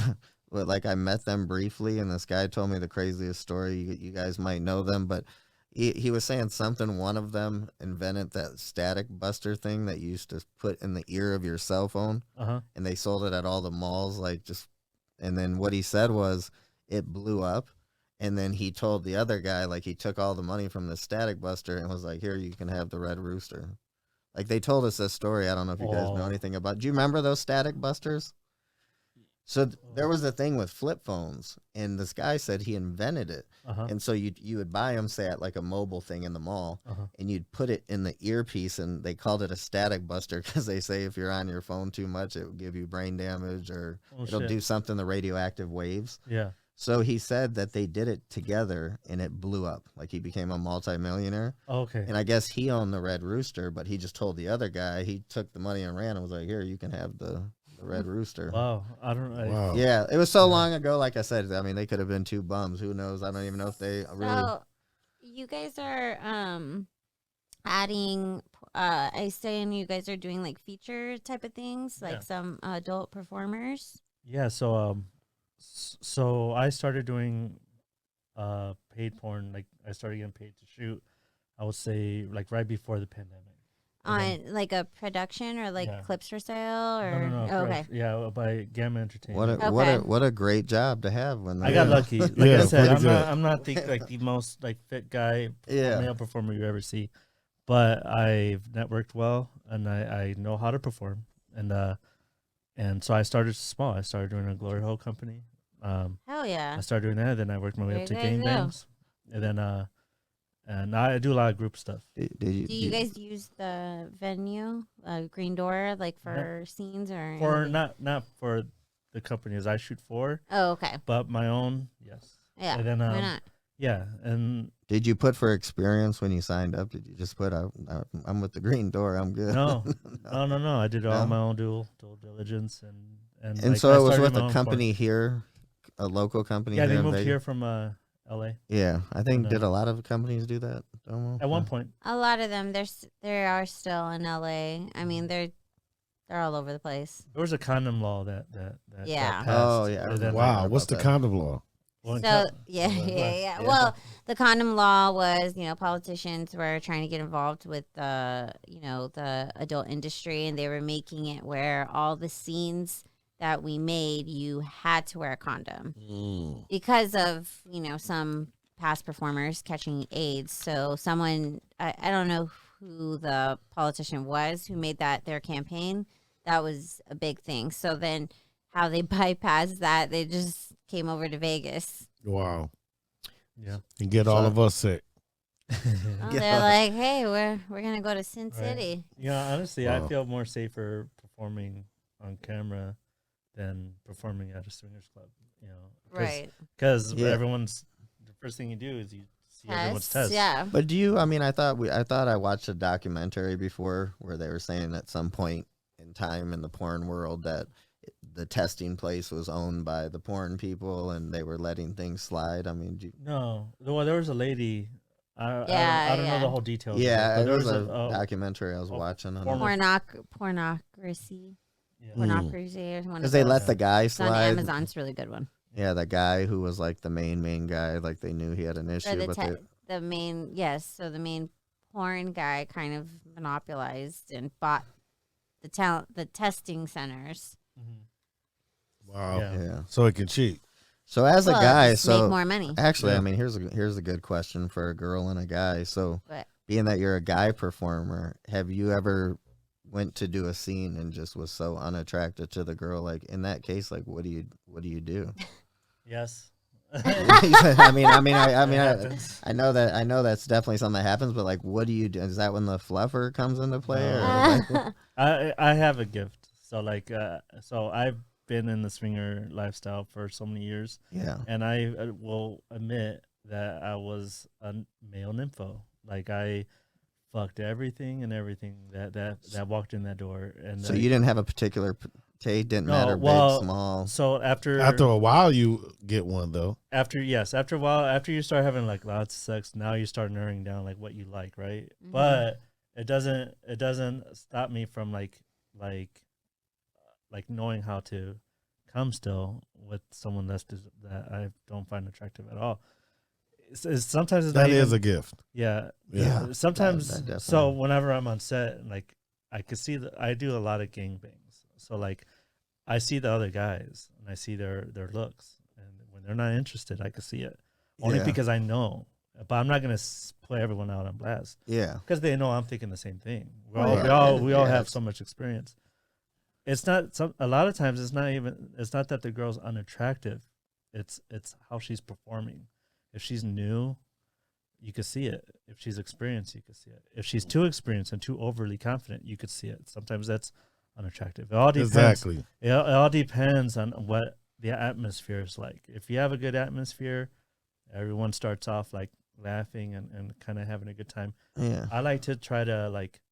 well, like I met them briefly, and this guy told me the craziest story. You guys might know them, but he was saying something. One of them invented that static buster thing that you used to put in the ear of your cell phone, Uh-huh. and they sold it at all the malls. Like just, and then what he said was it blew up. And then he told the other guy, like he took all the money from the static buster and was like, "Here, you can have the Red Rooster." Like they told us this story. I don't know if you guys know Oh. anything about. Do you remember those static busters? So there was a thing with flip phones, and this guy said he invented it. Uh-huh. And so you would buy them, say at like a mobile thing in the mall, Uh-huh. and you'd put it in the earpiece, and they called it a static buster because they say if you're on your phone too much, it will give you brain damage or Oh, it'll shit. do something the radioactive waves. Yeah. So he said that they did it together, and it blew up. Like he became a multimillionaire. Okay. And I guess he owned the Red Rooster, but he just told the other guy, he took the money and ran and was like, "Here, you can have the Red Rooster." Wow. I don't. Wow. Yeah, it was so long ago. Like I said, I mean, they could have been two bums. Who knows? I don't even know if they really. So you guys are adding I saying you guys are doing like feature type of things, like Yeah. some adult performers. Yeah. So I started doing paid porn. Like I started getting paid to shoot. I would say like right before the pandemic. And On like a production or like Yeah. clips for sale or No. Oh, okay. Yeah, by Gamma Entertainment. What a great job to have when I got lucky. Like Yeah, I said, pretty good. I'm not the most like fit guy, Yeah. male performer you ever see, but I've networked well and I know how to perform and so I started small. I started doing a glory hole company. Hell yeah. I started doing that. Then I worked my way There up to you guys go. gangbangs, and then and now I do a lot of group stuff. Did Do you guys use the venue, Green Door, like for scenes or For anything? not for the companies I shoot for, Oh, okay. but my own. Yes. Yeah. And then Why not? yeah, and Did you put for experience when you signed up? Did you just put I'm with the Green Door, I'm good? no, no. I did all No? my own dual diligence and And like, so I it was started with my a own company here, a local company. Yeah, here they in moved Vegas? here from L.A. Yeah, I think And, did a lot of companies do that? Almost? At one point. A lot of them, they are still in LA. I mean, they're all over the place. There was a condom law that Yeah. got passed. Oh, yeah, I And then, remember. Wow, what's about the that. condom law? one So co- yeah, Well, yeah. yeah. Well, the condom law was, politicians were trying to get involved with the adult industry, and they were making it where all the scenes that we made, you had to wear a condom because of some past performers catching AIDS. So someone, I don't know who the politician was who made that their campaign. That was a big thing. So then how they bypassed that, they just came over to Vegas. Wow. Yeah. And get all of us sick. Oh, Yeah. they're like, hey, we're gonna go to Sin Right. City. Yeah, honestly, I Wow. feel more safer performing on camera than performing at a swingers club. Right. Because Yeah. everyone's the first thing you do is you see everyone's test. Yeah. But do you? I mean, I thought I watched a documentary before where they were saying at some point in time in the porn world that the testing place was owned by the porn people and they were letting things slide. I mean, No, well, there was a lady. I don't know Yeah. the whole details. of yeah, but it there was a a documentary I was a watching on former- Pornocracy. yeah. Pornocracy is one because of they those. let the guy It's on slide. Amazon. It's a really good one. Yeah, the guy who was like the main guy, like they knew he had an Or issue, but the main, yes. So the main porn guy kind of monopolized and bought the testing centers. Mhm. Wow. Yeah. yeah. So it can cheat. So as a Well, guy, just so make more money. actually, Yeah. I mean, here's a good question for a girl and a guy. So, What? being that you're a guy performer, have you ever went to do a scene and just was so unattracted to the girl? Like in that case, like what do you do? Yes. I mean, It happens. I know that's definitely something that happens, but like, what do you do? Is that when the fluffer comes into play? Or No. like, I have a gift. So like so I've been in the swinger lifestyle for so many years, yeah, and I will admit that I was a male nympho. Like I fucked everything that walked in that door. And so you didn't have a particular didn't No, matter well, big, small. So after After a while, you get one though. after a while, after you start having like lots of sex, now you start narrowing down like what you like, right? Mhm. But it doesn't stop me from like like knowing how to come still with someone that I don't find attractive at all. Sometimes it's That not is even, a gift. yeah. Yeah. Sometimes, That definitely- so whenever I'm on set, like I could see that I do a lot of gangbangs. So like I see the other guys and I see their looks, and when they're not interested, I can see it only Yeah. because I know. But I'm not gonna put everyone out on blast Yeah. because they know I'm thinking the same thing. We Right. all Yeah, have it's- so much experience. It's not a lot of times it's not that the girl's unattractive. It's how she's performing. If she's new, you could see it. If she's experienced, you could see it. If she's too experienced and too overly confident, you could see it. Sometimes that's unattractive. It all depends. Exactly. It all depends on what the atmosphere is like. If you have a good atmosphere, everyone starts off like laughing and kind of having a good time. Yeah. I like to try to like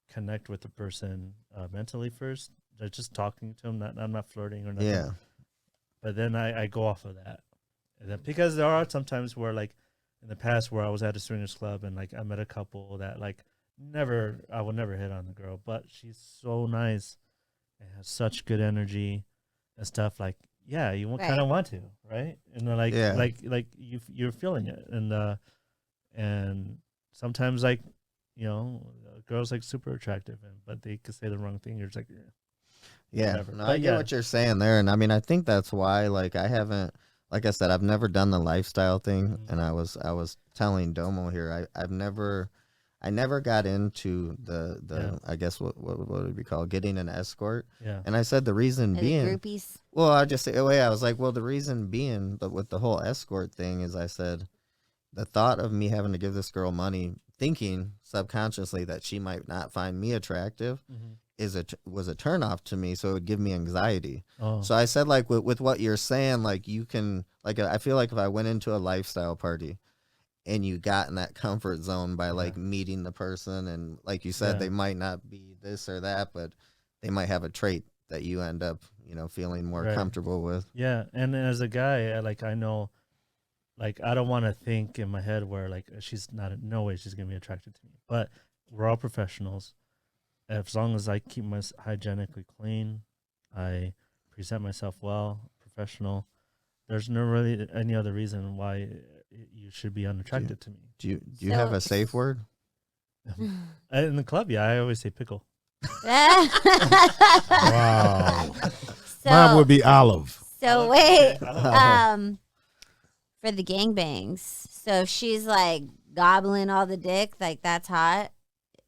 connect with the person mentally first. Just talking to them. I'm not flirting or nothing. Yeah. But then I go off of that. And then because there are some times where like in the past where I was at a swingers club and like I met a couple that like I would never hit on the girl, but she's so nice and has such good energy and stuff. Like, yeah, you Right. kind of want to, right? And then like Yeah. like you're feeling it, and sometimes like a girl's like super attractive, but they could say the wrong thing. You're just like, Yeah, whatever. no, But I get yeah. what you're saying there, and I mean, I think that's why, like, I haven't, like I said, I've never done the lifestyle thing, Mhm. and I was telling Domo here, I never got into the Yeah. I guess what would we call getting an escort, yeah, and I said the reason Are the being, groupies. well, I just say, oh yeah, I was like, well, the reason being, but with the whole escort thing is, I said, the thought of me having to give this girl money, thinking subconsciously that she might not find me attractive, was a turnoff to me, so it would give me anxiety. oh, So I said, like, with what you're saying, like, you can, like, I feel like if I went into a lifestyle party and you got in that comfort zone by, like, meeting the person, and like you said, Yeah. they might not be this or that, but they might have a trait that you end up, feeling more Right. comfortable with. yeah. And as a guy, I know, like, I don't want to think in my head where like she's not, no way she's gonna be attracted to me. But we're all professionals. As long as I keep my hygienically clean, I present myself well, professional. There's no really any other reason why you should be unattracted to me. Do you have a safe word? In the club, yeah, I always say pickle. Wow. So, Mine would be olive. so wait, Oh. for the gangbangs. So if she's like gobbling all the dick, like that's hot.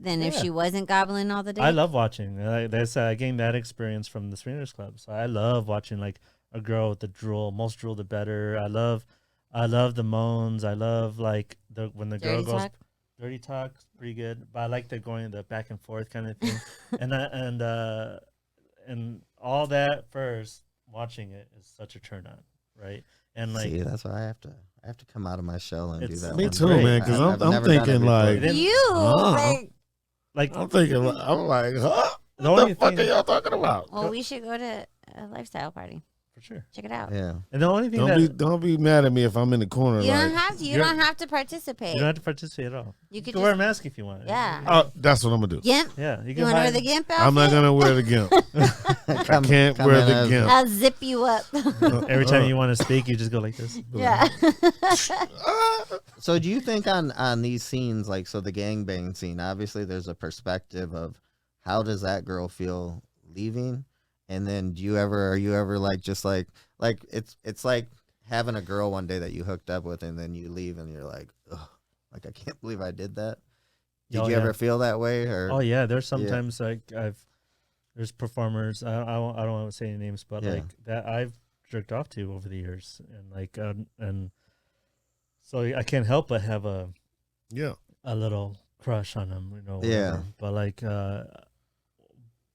Then if Yeah. she wasn't gobbling all the dick, I love watching. I gained that experience from the swingers club. So I love watching like a girl with the drool. Most drool, the better. I love the moans. I love like when the girl dirty goes talk. dirty talk. Pretty good. But I like the going the back and forth kind of thing. and all that first watching it is such a turn on, right? And like See, that's why I have to come out of my shell and do It's- that. Me one. too, great. man. Because I've I'm never done it thinking before. like, Then- You like I'm thinking, I'm like, huh? the What only the fuck thing are y'all talking about? well, we should go to a lifestyle party. for sure. Check it out. Yeah. And the only thing Don't be mad at me if I'm in the corner. You like, don't have to. You you're- don't have to participate. you don't have to participate at all. You You could can wear a just mask if you want. Yeah. oh, that's what I'm gonna do. gimp. Yeah, you You can want to wear hide. the gimp outfit? I'm not gonna wear the gimp. I can't wear in the as- gimp. I'll zip you up. Every time you want to speak, you just go like this. yeah. So do you think on these scenes, like, so the gangbang scene, obviously there's a perspective of how does that girl feel leaving, and then are you ever like just like it's like having a girl one day that you hooked up with and then you leave and you're like, ugh, like I can't believe I did that. Did Oh, you yeah. ever feel that way? Or Oh yeah, there's sometimes like there's performers. I don't want to say any names, but Yeah. like that I've jerked off to over the years, and like and so I can't help but have a Yeah. little crush on them, Yeah. whatever. But like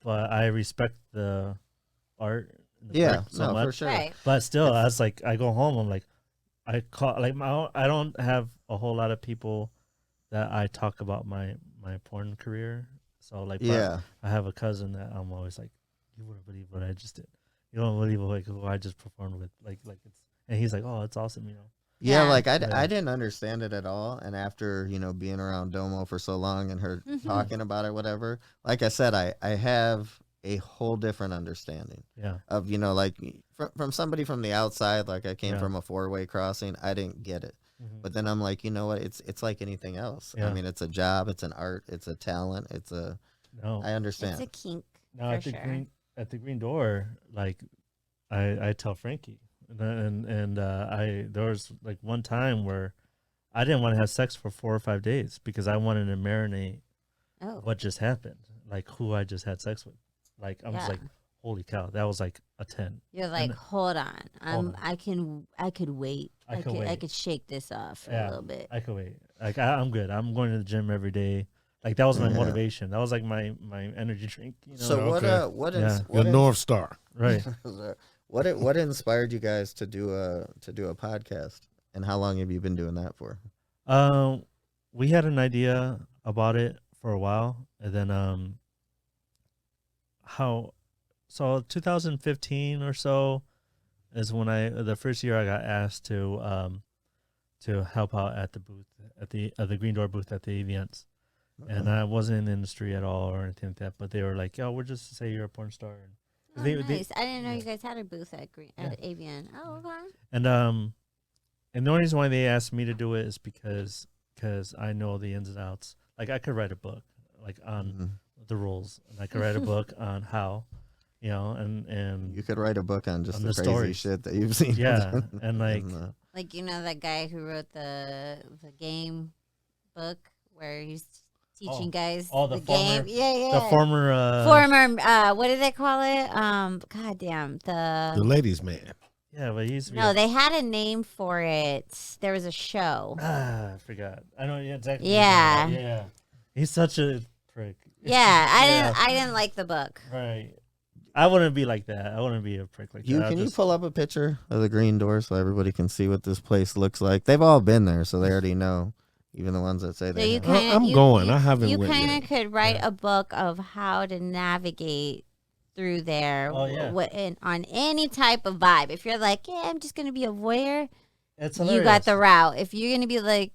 but I respect the art. And the yeah, work so no, much. for sure. Right. But still, I was like, I go home. I'm like, I don't have a whole lot of people that I talk about my porn career. So like, but Yeah, I have a cousin that I'm always like, you wouldn't believe what I just did. You don't believe like who I just performed with. Like it's, and he's like, oh, it's awesome. yeah. Yeah. Like I Yeah. didn't understand it at all, and after being around Domo for so long and her Mhm. talking about it, whatever. Like I said, I have a whole different understanding Yeah. of, you know, like from somebody from the outside, like I came Yeah. from a 4-way crossing, I didn't get it. Mhm. But then I'm like, you know what? It's like anything else. I Yeah. mean, it's a job, it's an art, it's a talent, No. I understand. It's a kink. Now for at the sure. green door, like I tell Frankie, and I there was like one time where I didn't want to have sex for 4 or 5 days because I wanted to marinate Oh, what just happened, like who I just had sex with. Like I'm just Yeah. like, holy cow, that was like a 10. you're like, And- hold on. Hold on. I could wait. I could I wait. could shake this off for Yeah. a little bit. I could wait. Like I'm good. I'm going to the gym every day. Like that was my Yeah. motivation. That was like my energy drink. You know? So Okay. what Yeah. Your North Star. Right. what inspired you guys to do a podcast, and how long have you been doing that for? We had an idea about it for a while, and then so 2015 or so is when the first year I got asked to help out at the booth at the Green Door booth at the events, and I wasn't in the industry at all or anything like that. But they were like, "Yo, we're just to say you're a porn star." Oh, They- nice. I didn't know yeah. you guys had a booth at AVN. Oh, okay. And the only reason why they asked me to do it is because I know the ins and outs. Like I could write a book like on Mhm. the rules, and I could write a book on how, you know, and You could write a book on just On the the crazy stories. shit that you've seen. Yeah, and like Like, you know that guy who wrote the game book where he's teaching guys the game. former- Yeah. the former What do they call it? Goddamn. The ladies' man. yeah, but he's No, they had a name for it. There was a show. I forgot. I know exactly. Yeah. Yeah. He's such a prick. Yeah, Yeah. I didn't like the book. Right. I wouldn't be like that. I wouldn't be a prick like that. Can you pull up a picture of the Green Door so everybody can see what this place looks like? They've all been there, so they already know. Even the ones that say So they you haven't. kind of I'm going. I haven't You went kind yet. of could write Yeah. a book of how to navigate through there. Oh, yeah. On any type of vibe. If you're like, yeah, I'm just gonna be a voyeur, It's you hilarious. got the route. If you're gonna be like,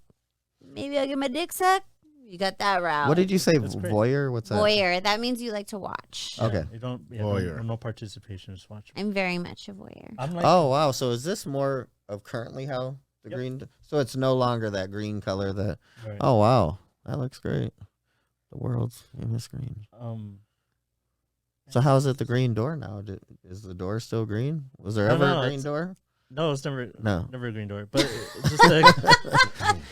maybe I'll get my dick sucked, you got that route. What did you say? That's great. Voyeur? What's that? Voyeur? That means you like to watch. Yeah, Okay. You don't. Yeah, Voyeur. no participation. Just watch. I'm very much a voyeur. I'm like. Oh wow! So is this more of currently how the Yep. green? So it's no longer that green color. That Right. oh wow, that looks great. The world's famous green. So how is it the Green Door now? Is the door still green? Was there No, ever no, a green it's- door? No, it's never. No. Never a green door. But it's just like,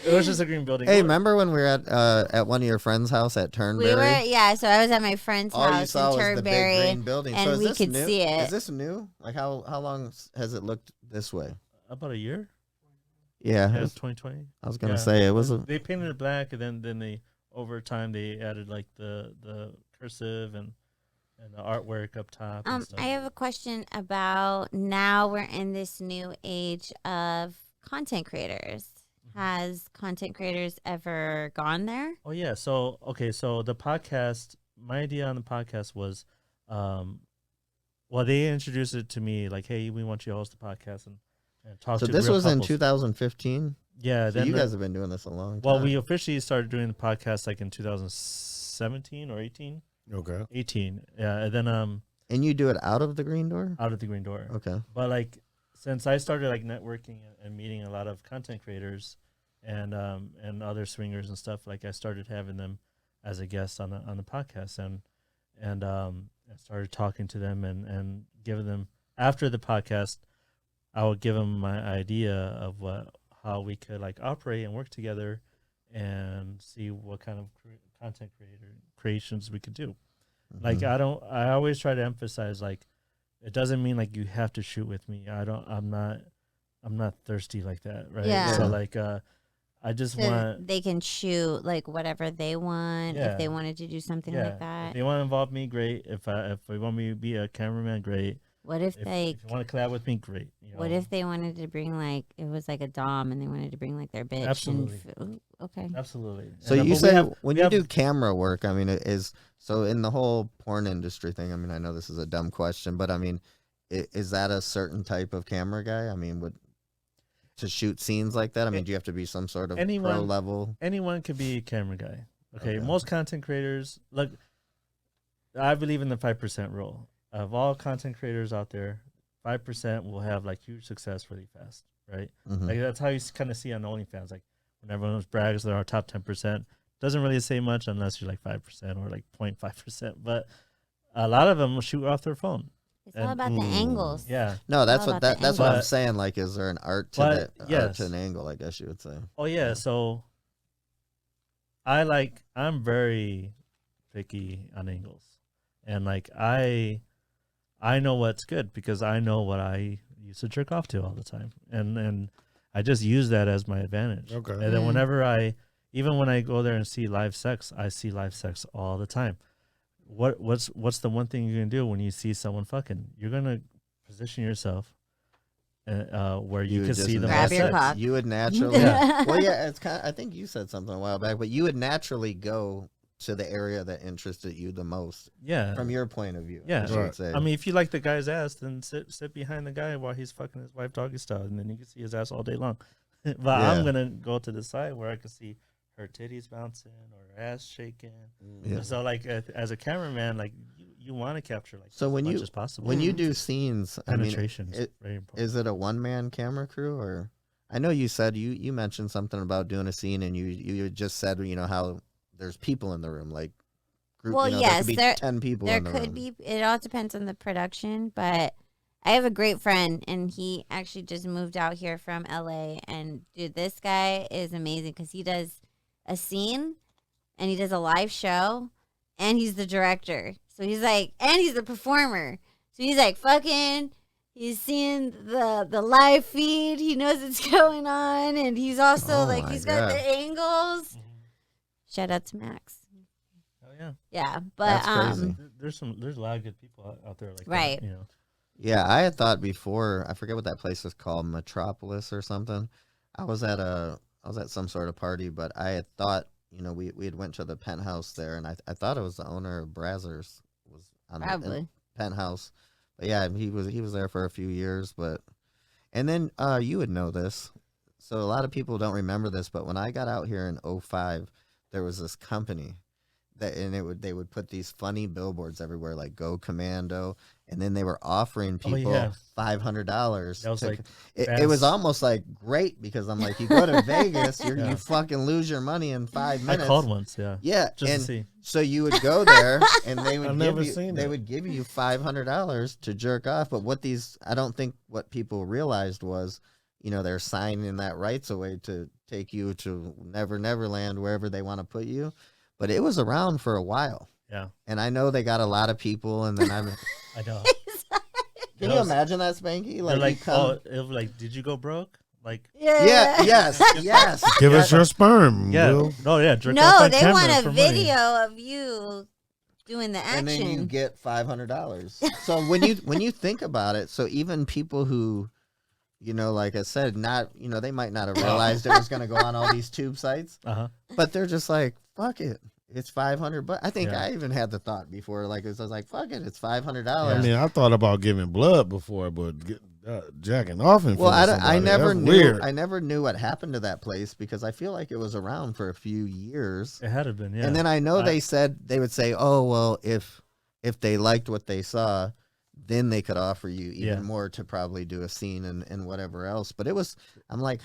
it was just a green building. Hey, remember when we were at one of your friends' house at Turnberry? We were, yeah. So I was at my friend's All you house saw in was the big Turnberry. green building. and so is we this could new? see it. Is this new? Like how long has it looked this way? About a year. Yeah, Yeah, it's 2020. I was gonna Yeah. say it was. They painted it black, and then they over time they added like the cursive and the artwork up top. And stuff. I have a question about now we're in this new age of content creators. Has content creators ever gone there? Oh yeah. So okay. So the podcast. My idea on the podcast was, well, they introduced it to me like, hey, we want you to host the podcast and talk So to. this real was in couples. 2015. Yeah. So Then you guys have been doing this a long time. well, we officially started doing the podcast like in 2017 or 18. Okay. 18. Yeah. And then and you do it out of the Green Door. out of the green door. Okay. But like since I started like networking and meeting a lot of content creators and other swingers and stuff, like I started having them as a guest on the podcast and I started talking to them and giving them after the podcast, I would give them my idea of how we could like operate and work together and see what kind of content creations we could do. Like Mhm. I always try to emphasize like it doesn't mean like you have to shoot with me. I'm not thirsty like that, right? Yeah. So like I just So want they can shoot like whatever they want. Yeah. If they wanted to do something yeah. like If that. they want to involve me, great. If they want me to be a cameraman, great. What if If like you want to collab with me, great. You what know? if they wanted to bring like it was like a dom and they wanted to bring like their bitch? Absolutely. And okay. Absolutely. So And, you but we say have- when we you have- do camera work, I mean, it is so in the whole porn industry thing. I mean, I know this is a dumb question, but I mean, is that a certain type of camera guy? I mean, would to shoot scenes like that? I mean, do you have to be some sort of pro Anyone- level? anyone could be a camera guy. Okay, Okay. most content creators like I believe in the 5% rule. Of all content creators out there, 5% will have like huge success really fast, right? Mhm. Like that's how you kind of see on OnlyFans. Like when everyone brags they're our top 10%, doesn't really say much unless you're like 5% or like 0.5%. But a lot of them will shoot off their phone. It's all And- about the angles. Yeah. No, that's all what about the that's what I'm angle. saying. Like, is there an art to But, that? Art yes. to an angle, I guess you would say. Oh yeah. Yeah. So I'm very picky on angles, and like I know what's good because I know what I used to jerk off to all the time, and I just use that as my advantage. Okay. And then whenever even when I go there and see live sex, I see live sex all the time. What's the one thing you're gonna do when you see someone fucking? You're gonna position yourself where you would can just see them. Grab have your sex. cock. You would naturally. Yeah. Well, yeah, it's kind. I think you said something a while back, but you would naturally go to the area that interested you the most, Yeah. from your point of view. Yeah. I should Right. say. I mean, if you like the guy's ass, then sit behind the guy while he's fucking his wife doggy style, and then you can see his ass all day long. But Yeah. I'm gonna go to the side where I can see her titties bouncing or her ass shaking. Yeah. So, like, as a cameraman, like you want to capture like So as when much you- as possible. when you do scenes, I mean, Penetration is very important. is it a one-man camera crew, or I know you said you mentioned something about doing a scene, and you just said how there's people in the room, like group. Well, there yes, could be there- 10 people. There in the could room. be. It all depends on the production, but I have a great friend, and he actually just moved out here from LA. And dude, this guy is amazing because he does a scene, and he does a live show, and he's the director. So he's like, and he's the performer. So he's like, fucking. He's seeing the live feed. He knows what's going on, and he's also Oh like, my he's got God. the angles. Mhm. Shout out to Max. Oh yeah, Yeah, but That's crazy. there's a lot of good people out there like Right. that, you know. Yeah, I had thought before. I forget what that place was called, Metropolis or something. I was at some sort of party, but I had thought, we had went to the penthouse there, and I thought it was the owner of Brazzers was on the probably. penthouse. But yeah, he was there for a few years, and then you would know this. So a lot of people don't remember this, but when I got out here in '05, there was this company they would put these funny billboards everywhere, like "Go Commando," and then they were offering people yeah. $500. That was like It was fast. almost like great because I'm like, you go to Vegas, Yeah. you fucking lose your money in 5 I minutes. called once, yeah, Yeah, just and to see. so you would go there, and they would I've give never you seen they that. would give you $500 to jerk off. But I don't think what people realized was, they're signing that rights away to take you to Neverland, wherever they want to put you. But it was around for a while, Yeah, and I know they got a lot of people. And then I know. can That you was- imagine that, Spanky? They're Like, like, you come, it was like, did you go broke? Like, yeah, yes, yes. Give us your sperm, yeah, Will. no, yeah, jerk off No, on they camera want a for money. video of you doing the And then you action. get $500. So when you think about it, so even people who, like I said, they might not have realized it was going to go on all these tube sites, Uh-huh. but they're just like, fuck it, it's $500. But I think Yeah. I even had the thought before, like I was like, fuck it, it's $500. I mean, I thought about giving blood before, but jacking off in Well, front of I somebody, never that's knew. weird. I never knew what happened to that place because I feel like it was around for a few years. It had to have been, yeah. And then I know I- they would say, oh well, if they liked what they saw, then they could offer you even Yeah. more to probably do a scene and whatever else. But I'm like,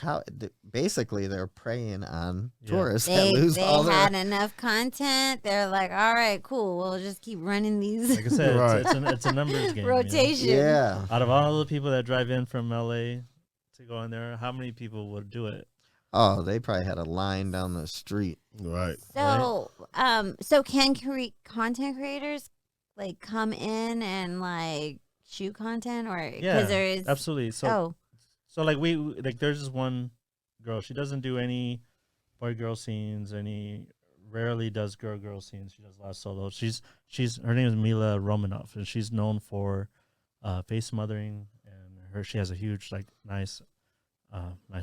basically they're preying on Yeah. tourists that They lose all their. had enough content. They're like, all right, cool. We'll just keep running these like I said, Right. it's a numbers game. you know? rotation. Yeah, Out of all the people that drive in from LA to go in there, how many people would do it? oh, they probably had a line down the street. Right. So, so can content creators like come in and like shoot content, or Yeah, because there is absolutely. So, oh like there's this one girl. She doesn't do any boy girl scenes. Rarely does girl scenes. She does a lot of solo. Her name is Mila Romanoff, and she's known for face smothering, and she has a huge nice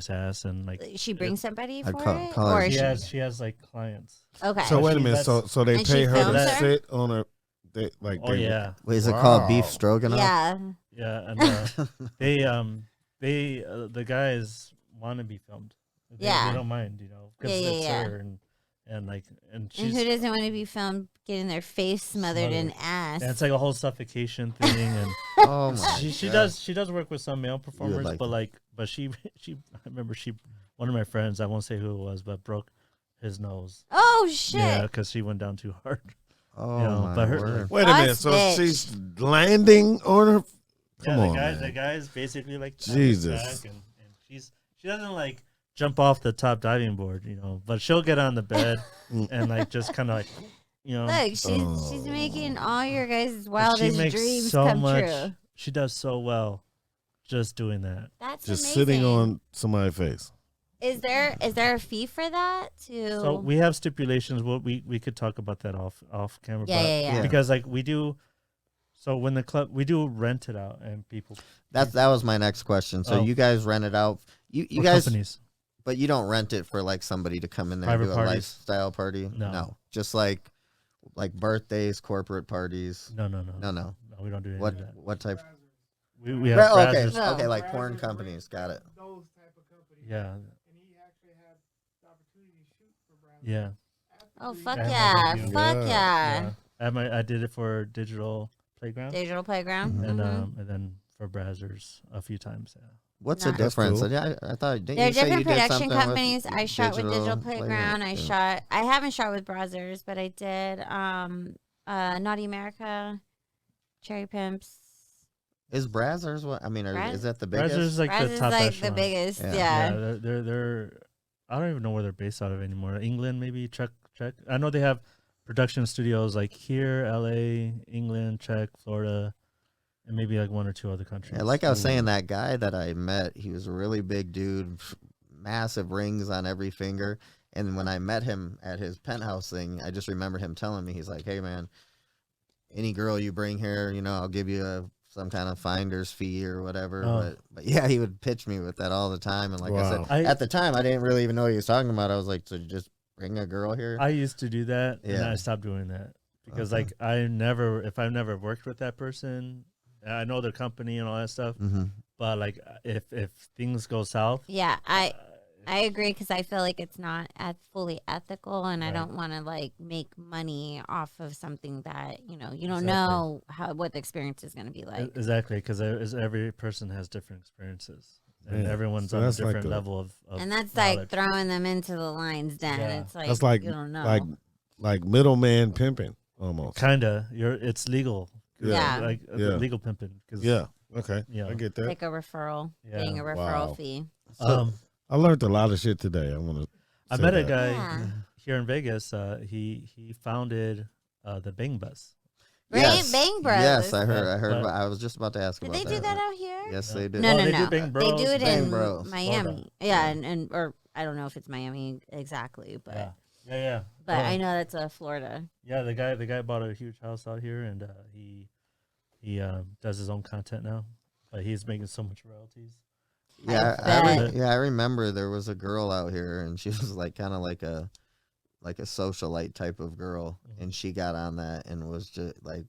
ass, and she brings somebody I'd for call- it, call her- or she has like clients. okay. So wait a she- minute. that's- So they And she pay her to films her? sit on her. Oh yeah, Wait, is it called beef Wow. stroganoff? yeah, yeah, and the guys want to be filmed. They Yeah. don't mind, because Yeah, it's yeah. her and and she's who doesn't want to be filmed getting their face smothered in ass. And it's like a whole suffocation thing, and Oh my she God. does work with some male performers, like but that. but she I remember one of my friends, I won't say who it was, but broke his nose. Oh shit! Yeah, because she went down too hard. Oh You know, my but her- word. Wait a minute. Us, So bitch. she's landing on her. Come Yeah, on, the man. guy is basically like on his Jesus. back, and she doesn't like jump off the top diving board, but she'll get on the bed and like just kind of like, Look, she's Oh. making all your guys' she wildest makes dreams so come much. true. She does so well, just doing that. That's Just amazing. sitting on somebody's face. Is there a fee for that? So we have stipulations. We could talk about that off camera. Yeah, but yeah, yeah. Because like we do. So when the club, we do rent it out, and people. That was my next question. So Oh. you guys rent it out. You or guys, companies. but you don't rent it for like somebody to come in there and Private do a parties? lifestyle party. No. Just like birthdays, corporate parties. No, No. we don't do any What of that. what type? We have Right, okay, Brazzers. okay, like Brazzers porn rent companies. Got it. Those type of companies. Yeah, And he actually had the opportunity to shoot for Brazzers. yeah. Oh After fuck he- yeah! Yeah. Fuck Yeah. yeah! I did it for Digital Playground, Digital playground. Mhm. Mhm. and then for Brazzers a few times. Yeah. What's Nice. the difference? That's Yeah, I thought didn't There are you say you different did production something with companies. I shot with Digital Playground. I haven't shot with Brazzers, but I did Naughty America, Cherry Pimps. Is Brazzers what? I mean, is that the biggest? Brazzers is like Brazzers the is top like echelon. the biggest. Yeah. Yeah. Yeah, they're. I don't even know where they're based out of anymore. England, maybe Czech. I know they have production studios like here, L.A., England, Czech, Florida, and maybe like one or two other countries. Yeah, like I was saying, that guy that I met, he was a really big dude, massive rings on every finger. And when I met him at his penthouse thing, I just remember him telling me, he's like, "Hey man, any girl you bring here, I'll give you some kind of finder's fee or whatever." Oh. But yeah, he would pitch me with that all the time. And like I Wow. said, at the time, I didn't really even know what he was talking about. I was like, "So just bring a girl here?" I used to do that, and Yeah. I stopped doing that because Okay. like if I've never worked with that person, I know their company and all that stuff, Mm-hmm. but like if things go south, Yeah, I agree because I feel like it's not fully ethical, and I Right. don't want to like make money off of something that you don't Exactly. know what the experience is going to be like. exactly, because every person has different experiences, and Yeah. everyone's So on a that's like different a- level of And that's knowledge. like throwing them into the lion's den. Yeah. It's like That's like you don't know. like middleman pimping almost. Kinda, it's legal. Yeah. Like Yeah. legal pimping. 'Cause, Yeah. Okay. Yeah. I get that. like a referral, Yeah. paying a referral Wow. fee. So, I learned a lot of shit today. I want to. I met a guy Yeah. here in Vegas. He founded the Bang Bus. Right? yes, Bang Bros. Yes, I heard. But- I was just about to ask Did about they do that out here? Yes, Yeah. they did. No, Well, no, they no. do Bang They Bros, do it Bang in Bros. Miami. Florida. Yeah, and or I don't know if it's Miami exactly, but Yeah. but Oh, I know that's Florida. Yeah, the guy bought a huge house out here, and he does his own content now, but he's making so much royalties. Yeah, bet. I remember there was a girl out here, and she was like kind of like a socialite type of girl, Mhm. and she got on that and was just like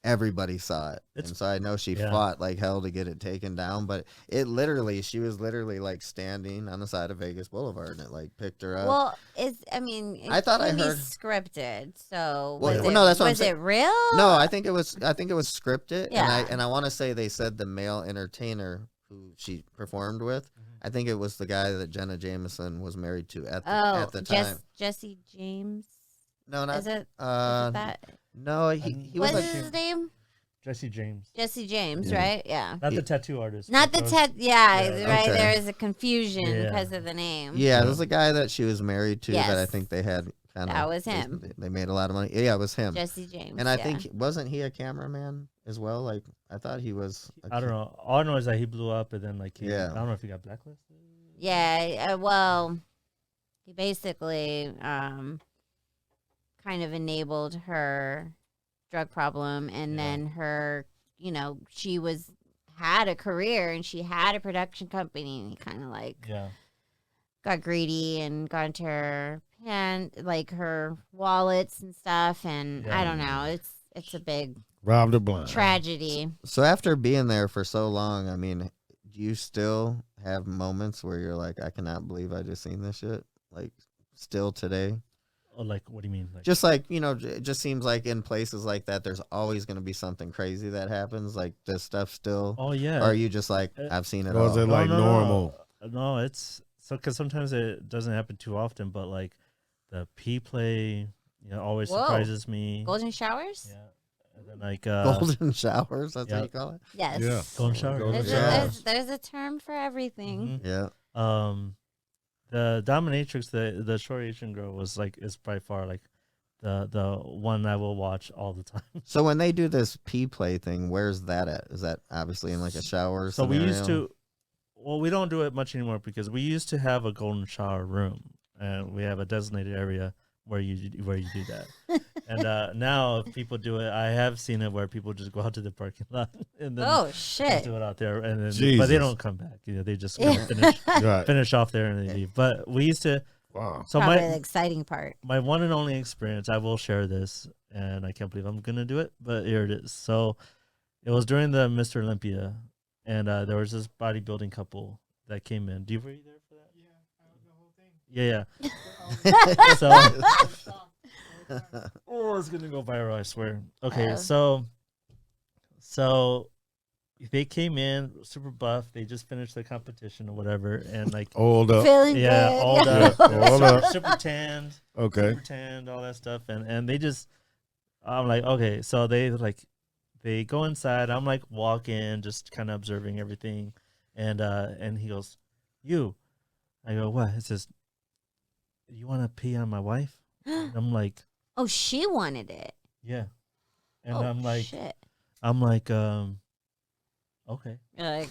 everybody saw it, It's- and so I know she yeah. fought like hell to get it taken down. But she was literally like standing on the side of Vegas Boulevard, and it like picked her up. Well, I thought I can be heard- scripted. So Well, was well, it, no, that's what I'm was saying. it real? No, I think it was scripted, Yeah. and I want to say they said the male entertainer who she performed with. I think it was the guy that Jenna Jameson was married to at the time. Jesse James. No, not Is it uh, that? no. He What was is like his name? Jesse James, Jesse James, Yeah. right? Yeah. not Yeah. the tattoo artist. Not the but Ted. Yeah, Yeah. right. Okay. There is a confusion Yeah. because of the name. yeah. There was a guy that she was married to that I Yes. think they had kind of. That was him. They made a lot of money. Yeah, it was him. Jesse James. And I yeah. think wasn't he a cameraman as well? Like I thought he was. I don't know. All I know is that he blew up, and then like Yeah. I don't know if he got blacklisted. Yeah, well, he basically kind of enabled her drug problem, and Yeah. then her, she had a career and she had a production company, and he kind of like Yeah. got greedy and got into her like her wallets and stuff, and Yeah. I don't know, it's a big Robbed her blind. tragedy. So after being there for so long, I mean, do you still have moments where you're like, I cannot believe I just seen this shit? Like still today? Oh, like, what do you mean? Like, Just like, it just seems like in places like that, there's always going to be something crazy that happens. Like this stuff still. oh yeah. Or are you just like, I've seen it Or is all? it like normal? No, it's so because sometimes it doesn't happen too often, but like the pee play, always Whoa. surprises me. Golden showers? Yeah, and then like Golden showers, that's yeah. what you call it? Yes. Yeah. golden shower. Golden There's, showers. there's a term for everything. Mhm. Yeah. The dominatrix, the short Asian girl is by far like the one I will watch all the time. So when they do this pee play thing, where's that at? Is that obviously in like a shower? So we used scenario? to, well, we don't do it much anymore because we used to have a golden shower room and we have a designated area where you do that. And now if people do it, I have seen it where people just go out to the parking lot and then Oh, just shit. do it out there, and then but Jesus. they don't come back. They just kind of finish Right. finish off there and they leave. But we used to. Wow. So Probably my the exciting part. my one and only experience, I will share this, and I can't believe I'm gonna do it, but here it is. So it was during the Mr. Olympia, and there was this bodybuilding couple that came in. Were you there for that? Yeah, that was the whole thing. Yeah. So I was shocked. oh, it's gonna go viral, I swear. Okay, Uh-oh. so they came in super buff. They just finished the competition or whatever, and like Hold up. Feeling yeah, good. all Yeah, the hold up. super tanned. Okay. Super tanned, all that stuff, and they just, I'm like, okay, so they go inside. I'm like walking, just kind of observing everything, and he goes, "You," I go, "What?" It says, "You want to pee on my wife?" And I'm like, Oh, she wanted it. "Yeah," and Oh, I'm like, shit. okay, You're like,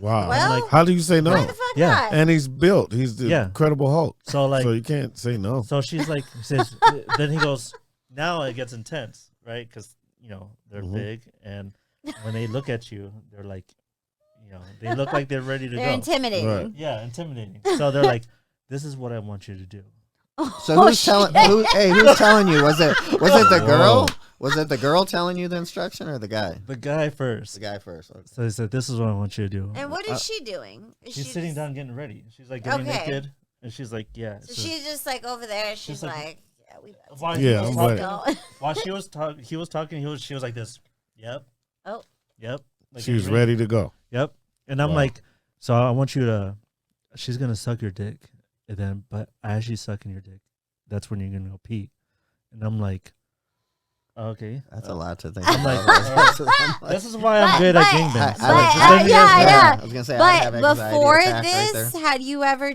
Wow. Well, How do you say why no? the fuck Yeah. not? And he's built. He's the Yeah. Incredible Hulk. so like, So you can't say no. so she's like, says, then he goes, now it gets intense, right? Because they're Mhm. big, and when they look at you, they're like, they look like they're ready to They're go. intimidating. Right. Yeah, intimidating. So they're like, "This is what I want you to do." So who's telling? Who's telling you? Was it the girl? Whoa. Was it the girl telling you the instruction or the guy? The guy first. The guy first. Okay. So he said, "This is what I want you to do." And what is she doing? Is She's she sitting just- down getting ready. She's like getting Okay. naked, and she's like, "Yeah." So she's just like over there. She's She's like- like, yeah, we got While Yeah, he was I'm talking, go. while she was talking, he was talking. She was like this. Yep. Oh. Yep. Like She was getting ready to go. Yep. And I'm Wow. like, so I want you to. She's gonna suck your dick, and then, but as she's sucking your dick, that's when you're gonna go pee. And I'm like, okay. That's a lot to think I'm about. like, This is why I'm good at but- gangbangs. but, I yeah. I was gonna say, I would have But anxiety before attack right this, there. had you ever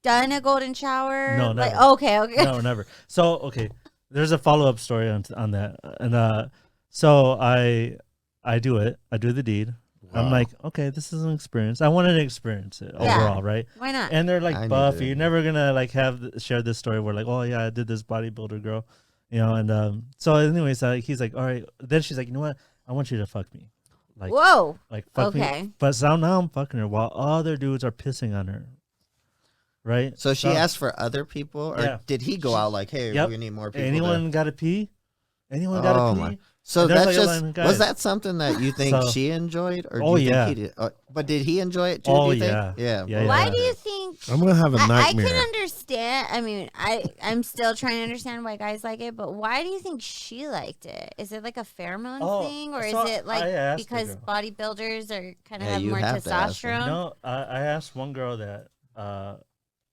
done a golden shower? No, Like, never. okay. No, never. So okay, there's a follow up story on that, and so I do it. I do the deed. I'm Wow. like, okay, this is an experience. I wanted to experience it Yeah. overall, right? Why not? And they're like I need buff. to- You're never gonna like share this story where like, oh yeah, I did this bodybuilder girl, And so anyways, he's like, all right. Then she's like, you know what? I want you to fuck me, Whoa. like fuck Okay. me. But so now I'm fucking her while other dudes are pissing on her, right? So she asked for other people, or Yeah. did he go out like, "Hey, Yep. we need more people"? Anyone got to pee? Anyone got Oh, to my- pee? So And there's that's like a just line of guys. was that something that you think So- she enjoyed, or do Oh, you yeah. think he did? But did he enjoy it too? Oh, do you think? yeah. Yeah. Yeah, Why yeah. do you think? I'm gonna have a I nightmare. can understand. I mean, I'm still trying to understand why guys like it, but why do you think she liked it? Is it like a pheromone Oh, thing, or is so it I like asked the because girl. bodybuilders are kind of Yeah, have you more have to ask her. testosterone? No, I asked one girl that,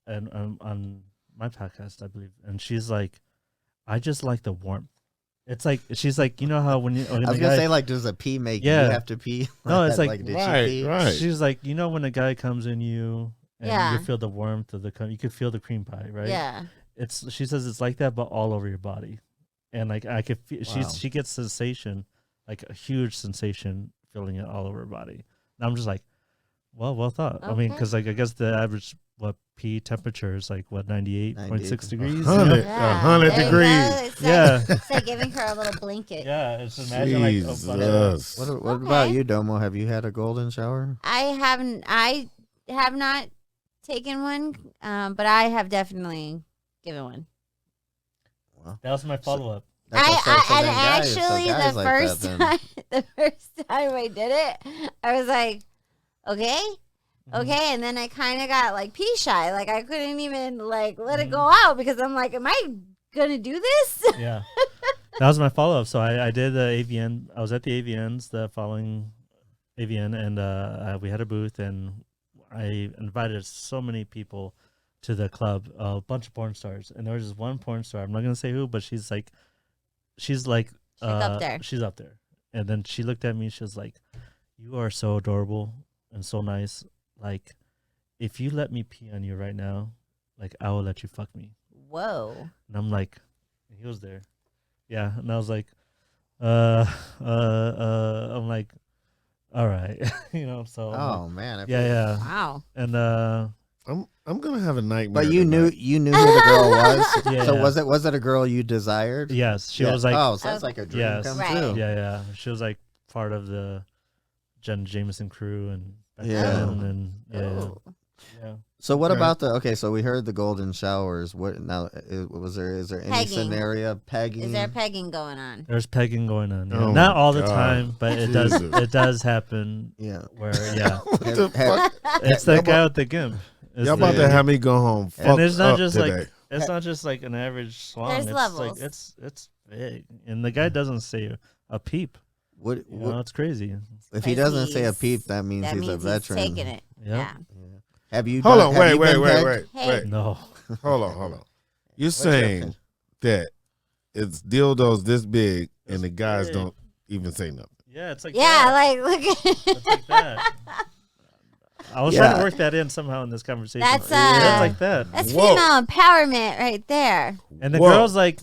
and on my podcast, I believe, and she's like, I just like the warmth. It's like she's like, you know how when I was gonna say, like, does a pee make Yeah. you have to pee? No, it's like- did Right, she pee? right. she's like, you know when a guy comes in you, and Yeah. you feel the warmth of the you could feel the cream pie, right? Yeah. She says it's like that, but all over your body, and like I could feel Wow. she gets sensation, like a huge sensation, feeling it all over her body. And I'm just like, well thought. I mean, Okay. because like I guess the average pee temperature is like 98.6 degrees. 100, Yeah. 100 There you degrees. go. It's like, Yeah. it's like giving her a little blanket. Yeah, it's imagine like Jesus. What about Okay. you, Domo? Have you had a golden shower? I haven't. I have not taken one, but I have definitely given one. that was my follow up. That's what- so And then guys- so actually, guys the like that first then. time, the first time I did it, I was like, okay. Mm-hmm. Okay, and then I kind of got like pee shy, like I couldn't even like let it Mm-hmm. go out because I'm like, am I gonna do this? Yeah. That was my follow up. So I did the AVN. I was at the AVNs the following AVN, and we had a booth, and I invited so many people to the club, a bunch of porn stars, and there was this one porn star. I'm not gonna say who, but she's like up there. She's up there. And then she looked at me. She was like, "You are so adorable and so nice. Like, if you let me pee on you right now, like I will let you fuck me." Whoa. And I'm like, and he was there. Yeah. And I was like, I'm like, all right. So I'm Oh like, man. yeah. Wow. And I'm gonna have a nightmare. But you knew tonight. who the girl was. Yeah. So was it a girl you desired? yes, she Yeah. was like, oh, so that's like a dream Yes. come Right. true. yeah. She was like part of the Jen Jameson crew and back Yeah. then, and Oh. yeah. So what Okay. about so we heard the golden showers. What now? Is there any Pegging. scenario pegging? Is there pegging going on? There's pegging going on. Yeah. Oh Not my all the God. time, but it Jesus. does happen. Yeah. Where yeah, What the fuck? it's that guy with the gimp. It's Y'all about the- to have me go home. and Fucked it's not up just today. like it's not just like an average swan. There's It's levels. like it's big, and the guy doesn't say a peep. What, You know, it's crazy. if he doesn't say a He's- peep? That means That he's means a veteran. he's taking it. Yeah. Yeah. Have you? Hold done- on, have wait, you wait, been wait, pegged? wait, Hey. wait. No. Hold on. You're What's your saying opinion? that it's dildos this big and the guys don't even say nothing. Yeah, it's like Yeah, that. like look It's like that. I was Yeah. trying to work that in somehow in this conversation. That's, Yeah, it's like that. that's Whoa. female empowerment right there. And the Whoa. girl's like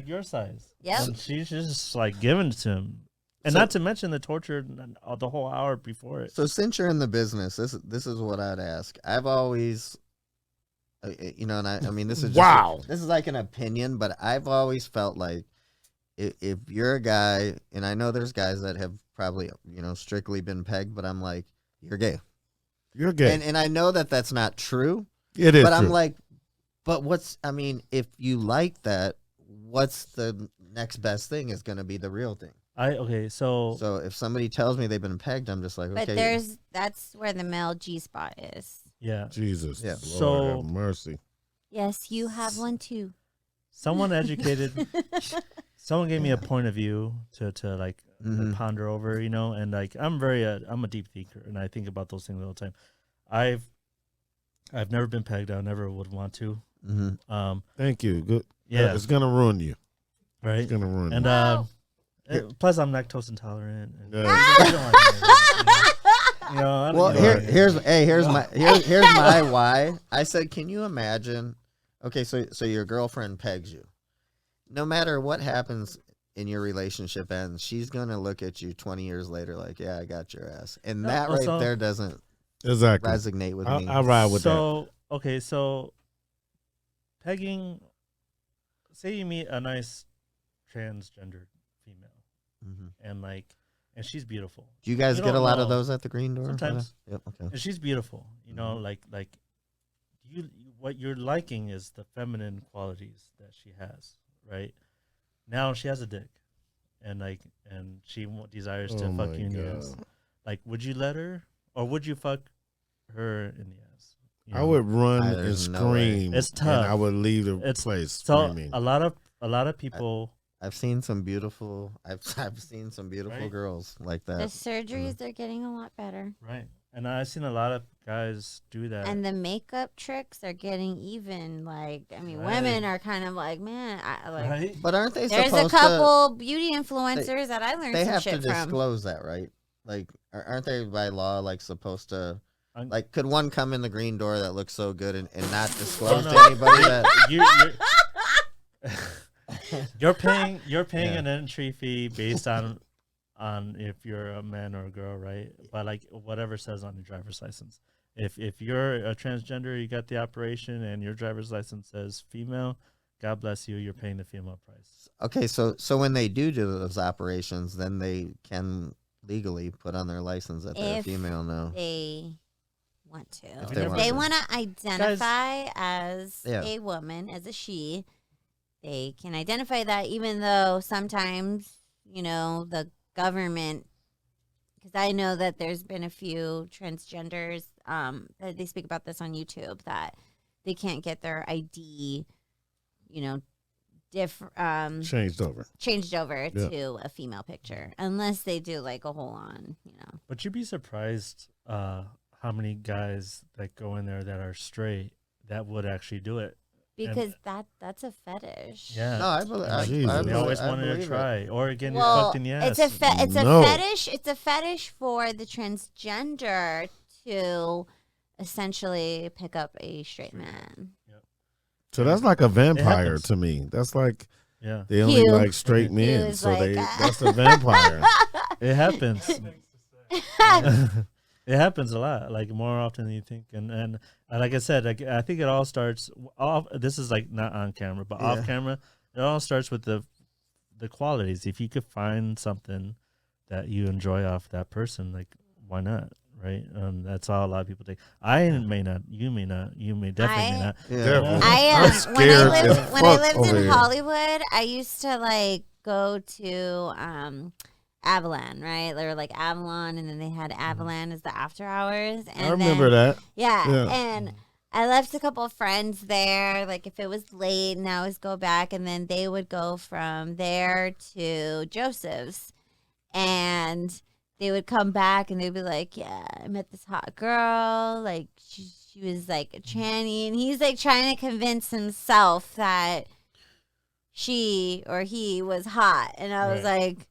your size. Yep. And she's just like giving it to him. And So- not to mention the torture the whole hour before it. So since you're in the business, this is what I'd ask. I've always, and I mean this is just Wow. this is like an opinion, but I've always felt like if you're a guy, and I know there's guys that have probably strictly been pegged, but I'm like, you're gay, You're gay. and I know that that's not true, It is but true. I'm like, but if you like that, what's the next best thing is going to be the real thing. So So if somebody tells me they've been pegged, I'm just like, But okay. that's where the male G spot is. yeah. Jesus. Yeah. Lord So- have mercy. Yes, you have one too. Someone educated someone gave me a point of view to like Mhm. ponder over, and like I'm a deep thinker and I think about those things all the time. I've never been pegged. I never would want to. Mhm. Thank you. Good. Yeah. It's gonna ruin you. Right. It's gonna ruin And you. Wow. plus I'm lactose intolerant. And Yeah. you don't want to I don't- Well, you know, here's my why. I said, can you imagine? Okay, so your girlfriend pegs you. No matter what happens in your relationship ends, she's gonna look at you 20 years later like, yeah, I got your ass, and No, that right also- there doesn't Exactly. resonate with me. I ride with that. So pegging. Say you meet a nice transgendered female, Mhm. and she's beautiful. Do you guys You get a don't lot of know. those at the green door? Sometimes. Yep. Okay. And she's beautiful, like what you're liking is the feminine qualities that she has, right? Now she has a dick, and she desires to Oh fuck my you in the God. ass. Like, would you let her, or would you fuck her in the ass? You I know? would run and There's no way. scream. It's And tough. I would leave the It's- place So screaming. a lot of people, I've seen some beautiful. I've seen some beautiful Right? girls like The that. surgeries are getting a lot better. right? And I've seen a lot of guys do that. And the makeup tricks are getting even. Like, I mean, Right. women are kind of like, man, right? But aren't they there's a supposed couple beauty influencers that I to? learned They some have to shit from. disclose that, right? Like, aren't they by law like supposed to? I'm- Like, could one come in the green door that looks so good and not disclose no. to anybody that? You're paying Yeah. an entry fee based on if you're a man or a girl, right? But like whatever says on your driver's license. If you're a transgender, you got the operation, and your driver's license says female, God bless you. You're paying the female price. Okay, so when they do those operations, then they can legally put on their license that they're a If female now. They want to. If If they they, want to. want to identify as Yeah. a woman, as a she, they can identify that, even though sometimes, the government, because I know that there's been a few transgenders, that they speak about this on YouTube, that they can't get their ID, Changed over. changed over Yeah. to a female picture, unless they do like a whole on, But you'd be surprised how many guys that go in there that are straight that would actually do it. because that's a fetish. Yeah. No, I believe. I, Jesus. I They believe- always I wanted to believe it. try, or getting Well, fucked in the ass. it's a No. fetish. It's a fetish for the transgender to essentially pick up a straight man. So that's like a vampire happens. to me. That's like Yeah, they only Hugh. like straight Hugh men. is So like, that's a vampire. it happens. Things to say. It happens a lot, like more often than you think. And like I said, like, I think it all starts off. This is like not on camera, but Yeah. off camera. It all starts with the qualities. If you could find something that you enjoy off that person, like why not, right? That's all a lot of people think. I may not. You may not. You may definitely may not. Yeah. Definitely. I I'm when I scared as lived when I fuck lived over in here. Hollywood, I used to like go to Avalon, right? They were like Avalon, and then they had Avalon as the after hours. And I remember that. Yeah, Yeah. and I left a couple of friends there. Like if it was late, and I always go back, and then they would go from there to Joseph's, and they would come back, and they'd be like, "Yeah, I met this hot girl. Like she was like a tranny," and he's like trying to convince himself that she or he was hot, and I was like,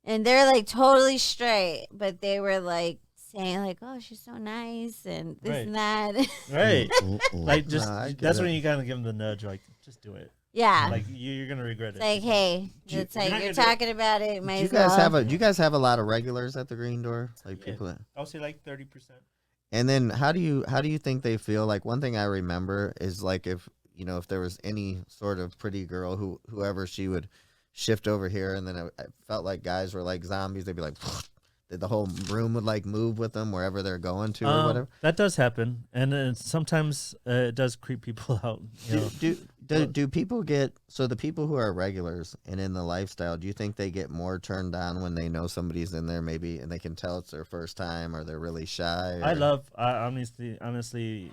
and they're like totally straight, but they were like saying like, "Oh, she's so nice," and this Right. and that. Right. Mm-mm. Like just Nah, I get that's it. when you gotta give them the nudge. Like just do it. Yeah. Like you're gonna regret It's it. like, hey, Do you- it's like you're you're not gonna do talking about it. Do Might you as guys well. have a? Do you guys have a lot of regulars at the Green Door? Like Yeah. people that. I'll say like 30%. And then how do you think they feel? Like one thing I remember is like if if there was any sort of pretty girl whoever she would shift over here, and then I felt like guys were like zombies. They'd be like, the whole room would like move with them wherever they're going to or whatever. That does happen, and sometimes it does creep people out. You know? Do people get the people who are regulars and in the lifestyle? Do you think they get more turned on when they know somebody's in there, maybe, and they can tell it's their first time, or they're really shy? I or- honestly,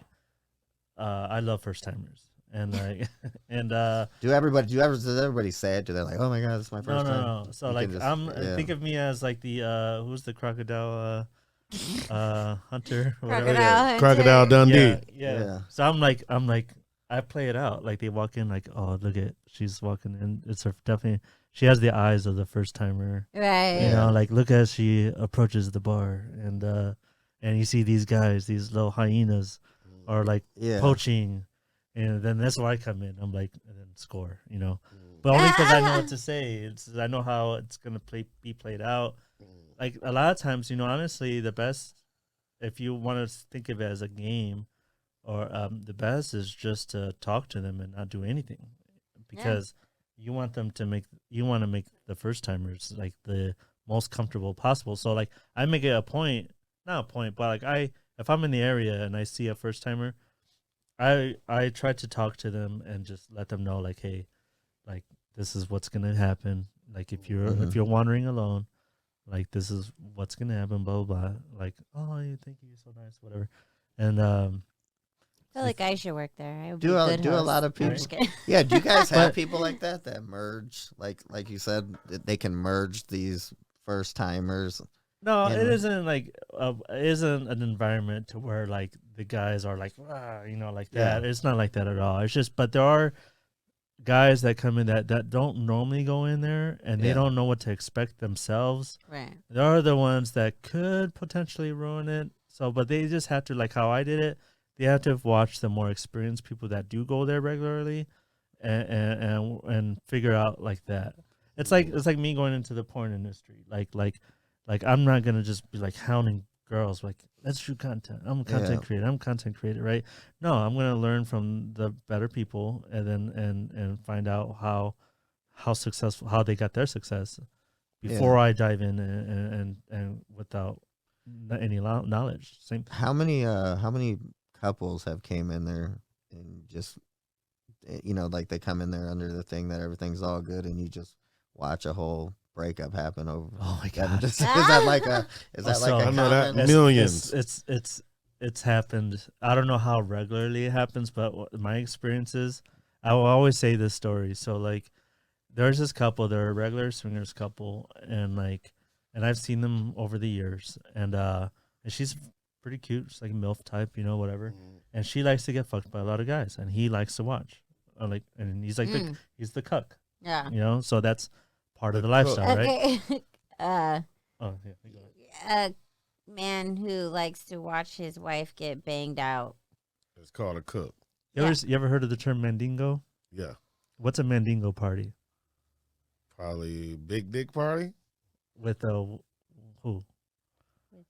I love first timers, and like, and does everybody say it? Do they like, oh my god, this is my first time? no. So You like, can just- yeah. think of me as like the who's the crocodile hunter, or whatever. Crocodile Hunter. Crocodile Dundee. Yeah. Yeah. So I'm like, I play it out. Like they walk in, like, oh, look at, she's walking in. It's her definitely. She has the eyes of the first timer. Right. You know, like look as she approaches the bar, and you see these guys, these little hyenas, are like Yeah. poaching, and then that's where I come in. I'm like, and then score, you know, but only because I know what to say. I know how it's gonna be played out. Like a lot of times, honestly, the best, if you want to think of it as a game, or the best is just to talk to them and not do anything, because you want them to make the first timers like the most comfortable possible. So like I make it a point, not a point, but like if I'm in the area and I see a first timer, I try to talk to them and just let them know like, hey, like this is what's gonna happen. Like if you're wandering alone, like this is what's gonna happen. Blah blah blah. Like, oh, you think you're so nice, whatever. And I feel like I should work there. I would Do be a- a good do a host. lot of No, I'm people- just kidding. Yeah, do you guys have But- people like that merge? Like you said, that they can merge these first timers. no, And- it isn't like it isn't an environment to where like the guys are like, like that. It's not like that at all. It's just, but there are guys that come in that don't normally go in there, and they Yeah. don't know what to expect themselves. Right. There are the ones that could potentially ruin it. So, but they just have to, like how I did it, they have to watch the more experienced people that do go there regularly, and figure out like that. It's like me going into the porn industry. Like I'm not gonna just be like hounding girls like, let's do content. I'm a content creator. I'm a content creator, right? No, I'm gonna learn from the better people, and then and find out how successful, how they got their success before I dive in and without any knowledge. Same. How many couples have came in there and just like they come in there under the thing that everything's all good, and you just watch a whole breakup happen over. Oh my them? God. Is that like a I know that common- millions. It's happened. I don't know how regularly it happens, but my experience is I will always say this story. So like, there's this couple. They're a regular swingers couple, and I've seen them over the years, and she's pretty cute. She's like a MILF type, whatever. And she likes to get fucked by a lot of guys, and he likes to watch. And he's like he's the cuck, Yeah. So that's part of the The lifestyle, right? Okay. Oh yeah. Go ahead. A man who likes to watch his wife get banged out. It's called a cook. You ever heard of the term mandingo? Yeah. What's a mandingo party? Probably big dick party. With who? With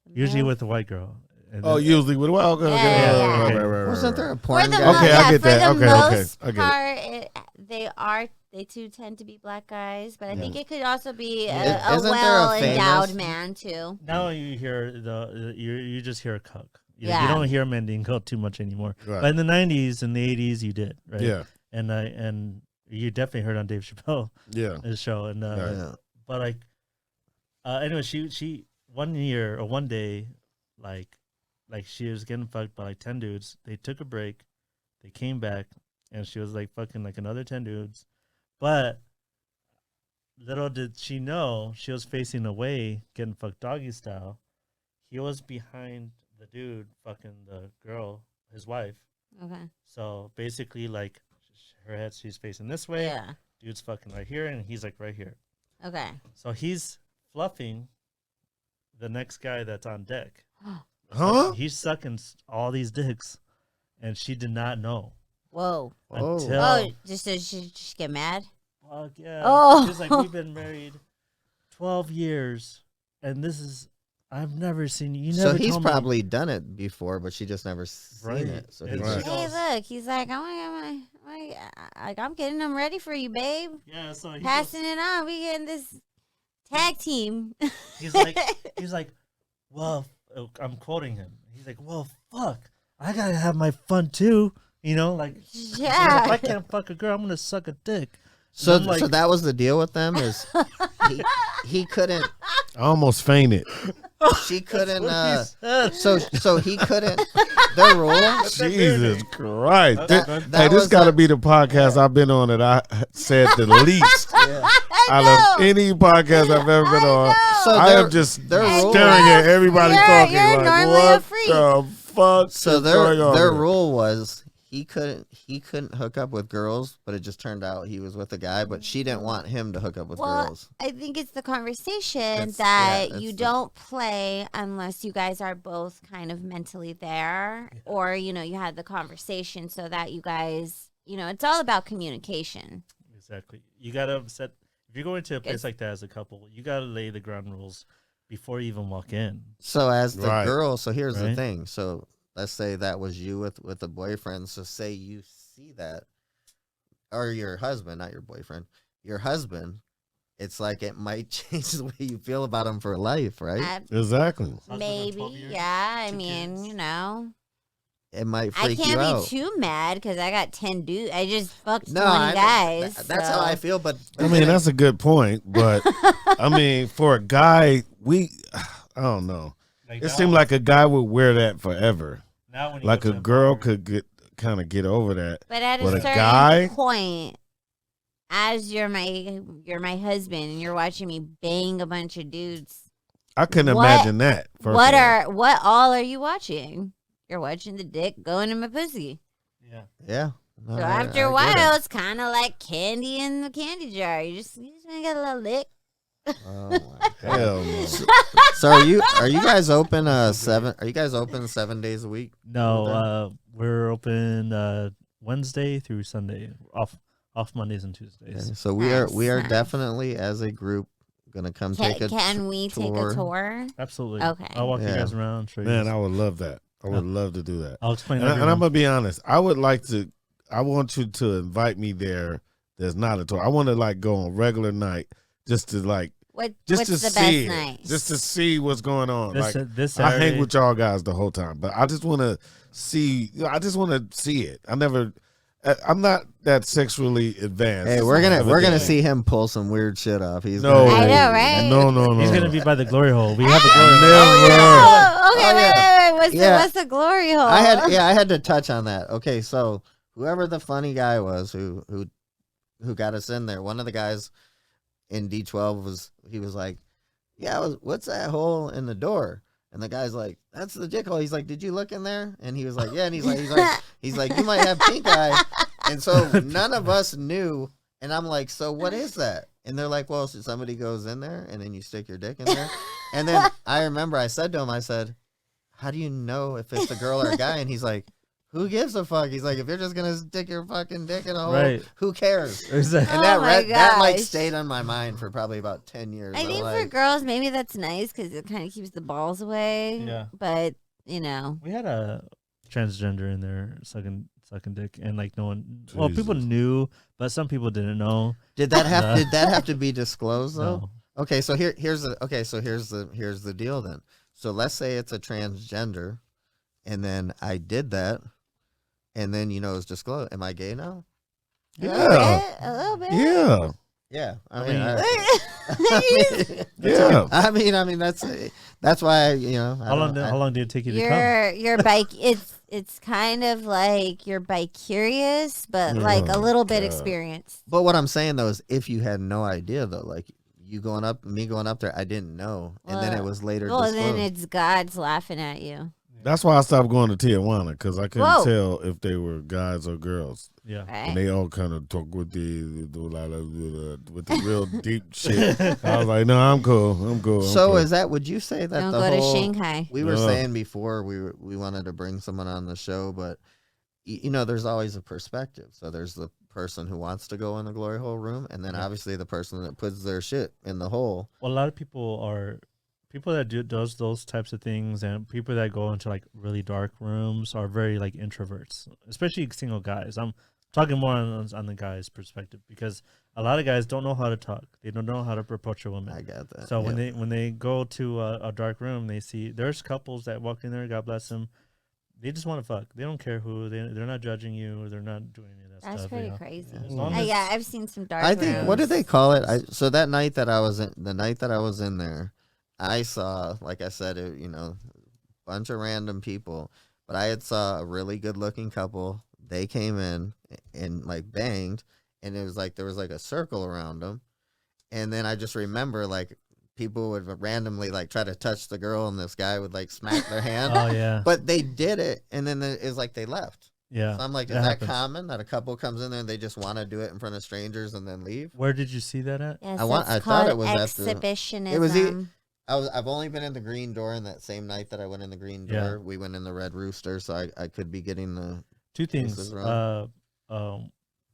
the Usually milf. with a white girl. And Oh, then- usually with okay, okay, Yeah. right. Wasn't there a For porn the guy? Okay, I get for that. the Okay, okay, most I get it. part, they too tend to be black guys, but I Yeah. think it could also be Yeah. a Isn't there a well endowed famous- man too. Now you hear you just hear a cuck. You Yeah. don't hear mandingo too much anymore. Right. But in the 90s and the 80s, you did, right? Yeah, And you definitely heard on Dave Chappelle yeah. his show. And Right. Yeah. but like, anyway, she 1 year or 1 day, like she was getting fucked by like 10 dudes. They took a break, they came back, and she was like fucking like another 10 dudes. But little did she know, she was facing away, getting fucked doggy style. He was behind the dude fucking the girl, his wife. Okay. So basically, like, her head, she's facing this way. Yeah. Dude's fucking right here, and he's like right here. Okay. So he's fluffing the next guy that's on deck. Huh? He's sucking all these dicks, and she did not know Whoa. until. Oh, just so she just get mad. Fuck yeah. Oh. She's like, we've been married 12 years, and this is, I've never seen you. So Never he's told me- probably done it before, but she just never seen Right. it. So And he's Right. like, she Hey, goes- look. He's like, I'm getting them ready for you, babe. Yeah, so he Passing it on. We getting this tag team. he's like, well, I'm quoting him. He's like, well, fuck, I gotta have my fun too. Like, if I yeah. can't fuck a girl, I'm gonna suck a dick. so, I'm like- so that was the deal with them is he couldn't, I almost fainted. she couldn't, What he said. so he couldn't, their rule, Jesus Christ. That- Hey, that this was got to a- be the podcast I've been on that I said the least I out of any podcast I've ever been on. So I their- am just their rule- staring at everybody talking You're like, normally a what freak. the fuck so is going on their here? rule was he couldn't hook up with girls, but it just turned out he was with a guy, but she didn't want him to hook up with Well, girls. I think it's the conversation That's- that yeah, you that's the- don't play unless you guys are both kind of mentally there, or you had the conversation so that you guys, it's all about communication. Exactly. You gotta set. If you're going to a place It's- like that as a couple, you gotta lay the ground rules before you even walk in. So as the Right. girl, so here's the Right. thing. So let's say that was you with a boyfriend. So say you see that, or your husband, not your boyfriend, your husband. It's like it might change the way you feel about him for life, right? Exactly. Husband of 12 Maybe, years, yeah. I 2 mean, kids. It might I freak you can't out. be too mad because I got 10 dudes. I just fucked No, 20 I know. guys. That's how so- I feel. But I mean, that's a good point, but I mean, for a guy, I don't know. Like It now- seemed like a guy would wear that forever. now when you Like go a to a girl bar- could get over that. But at But a a certain guy- point, as you're my husband and you're watching me bang a bunch of dudes, I couldn't What- imagine that. First what of all. what all are you watching? You're watching the dick going in my pussy. Yeah. yeah. No, So I- after a I get while, it. it's kind of like candy in the candy jar. You just want to get a little lick. Oh my Hell no. So are you guys open 7? Are you guys open 7 days a week? No, we're open Wednesday through Sunday. Off Mondays and Tuesdays. Okay, so we are Nice. definitely as a group gonna come take a Can we take a tour? Absolutely. Okay. I'll walk you Yeah. guys around. Show you Man, guys. I would love that. I would love to do that. I'll explain. And I'm everyone. gonna be honest. I want you to invite me there. There's not a tour. I want to like go on regular night just to like What's just to the see best it, night? just to see what's going on. This, Like this I Saturday, hang with y'all guys the whole time, but I just want to see. I just want to see it. I'm not that sexually advanced. Hey, we're gonna Evidently. see him pull some weird shit off. He's No, I know, right? No. He's gonna be by the glory hole. We have a glory hole. Never. Oh, okay, Oh, yeah. wait. Yeah. What's the glory hole? I had to touch on that. Okay, so whoever the funny guy was who got us in there. One of the guys in D12 was like, yeah, what's that hole in the door? And the guy's like, that's the dick hole. He's like, did you look in there? And he was like, yeah. And he's like, you might have pink eye. And so none of us knew. And I'm like, so what is that? And they're like, well, so somebody goes in there and then you stick your dick in there. And then I remember I said to him, I said, how do you know if it's a girl or a guy? And he's like, who gives a fuck? He's like, if you're just gonna stick your fucking dick in a hole, Right. who cares? Exactly. And Oh my that like gosh. stayed on my mind for probably about 10 years. I I'm think for like, girls, maybe that's nice because it kind of keeps the balls away. Yeah. But you know, We had a transgender in there sucking dick, and like no one. Well, people Jesus. knew, but some people didn't know. did that have to be disclosed though? No. Okay, so here's the deal then. So let's say it's a transgender, and then I did that, and then it's disclosed. Am I gay now? Yeah. a little bit. Yeah. Yeah, I Yeah. mean that's why How long did it take you to come? You're it's kind of like you're bi-curious, but like a Oh, little bit God. experienced. But what I'm saying though is, if you had no idea though, like me going up there, I didn't know, and then it was later Well, disclosed. then it's God's laughing at you. That's why I stopped going to Tijuana, because I couldn't Whoa. tell if they were guys or girls. Yeah. Right? And they all kind of talk with the real deep shit. I was like, no, I'm cool. So would you say that Don't the go whole to Shanghai. we were No. saying before we wanted to bring someone on the show, but there's always a perspective. So there's the person who wants to go in the glory hole room, and then obviously the person that puts their shit in the hole. Well, a lot of people that does those types of things, and people that go into like really dark rooms are very like introverts, especially single guys. I'm talking more on the guy's perspective, because a lot of guys don't know how to talk. They don't know how to approach a woman. I got that. So yeah. when they go to a dark room, they see there's couples that walk in there. God bless them. They just want to fuck. They don't care who. They're not judging you, or they're not doing any of that That's stuff. pretty crazy. As long as- Yeah, I've seen some dark I think rooms. what do they call it? So that night that I was in there, I saw, like I said, bunch of random people, but I had saw a really good looking couple. They came in and like banged, and it was like there was like a circle around them, and then I just remember like people would randomly like try to touch the girl, and this guy would like smack their hand. Oh yeah, But they did it, and then it was like they left. yeah. So I'm like, is that that happens. common that a couple comes in there and they just want to do it in front of strangers and then leave? Where did you see that at? Yes, I it's thought it called was at the- exhibitionism. it was I've only been in the Green Door, and that same night that I went in the Green Door, Yeah. we went in the Red Rooster, so I could be getting the. Two This things. is wrong.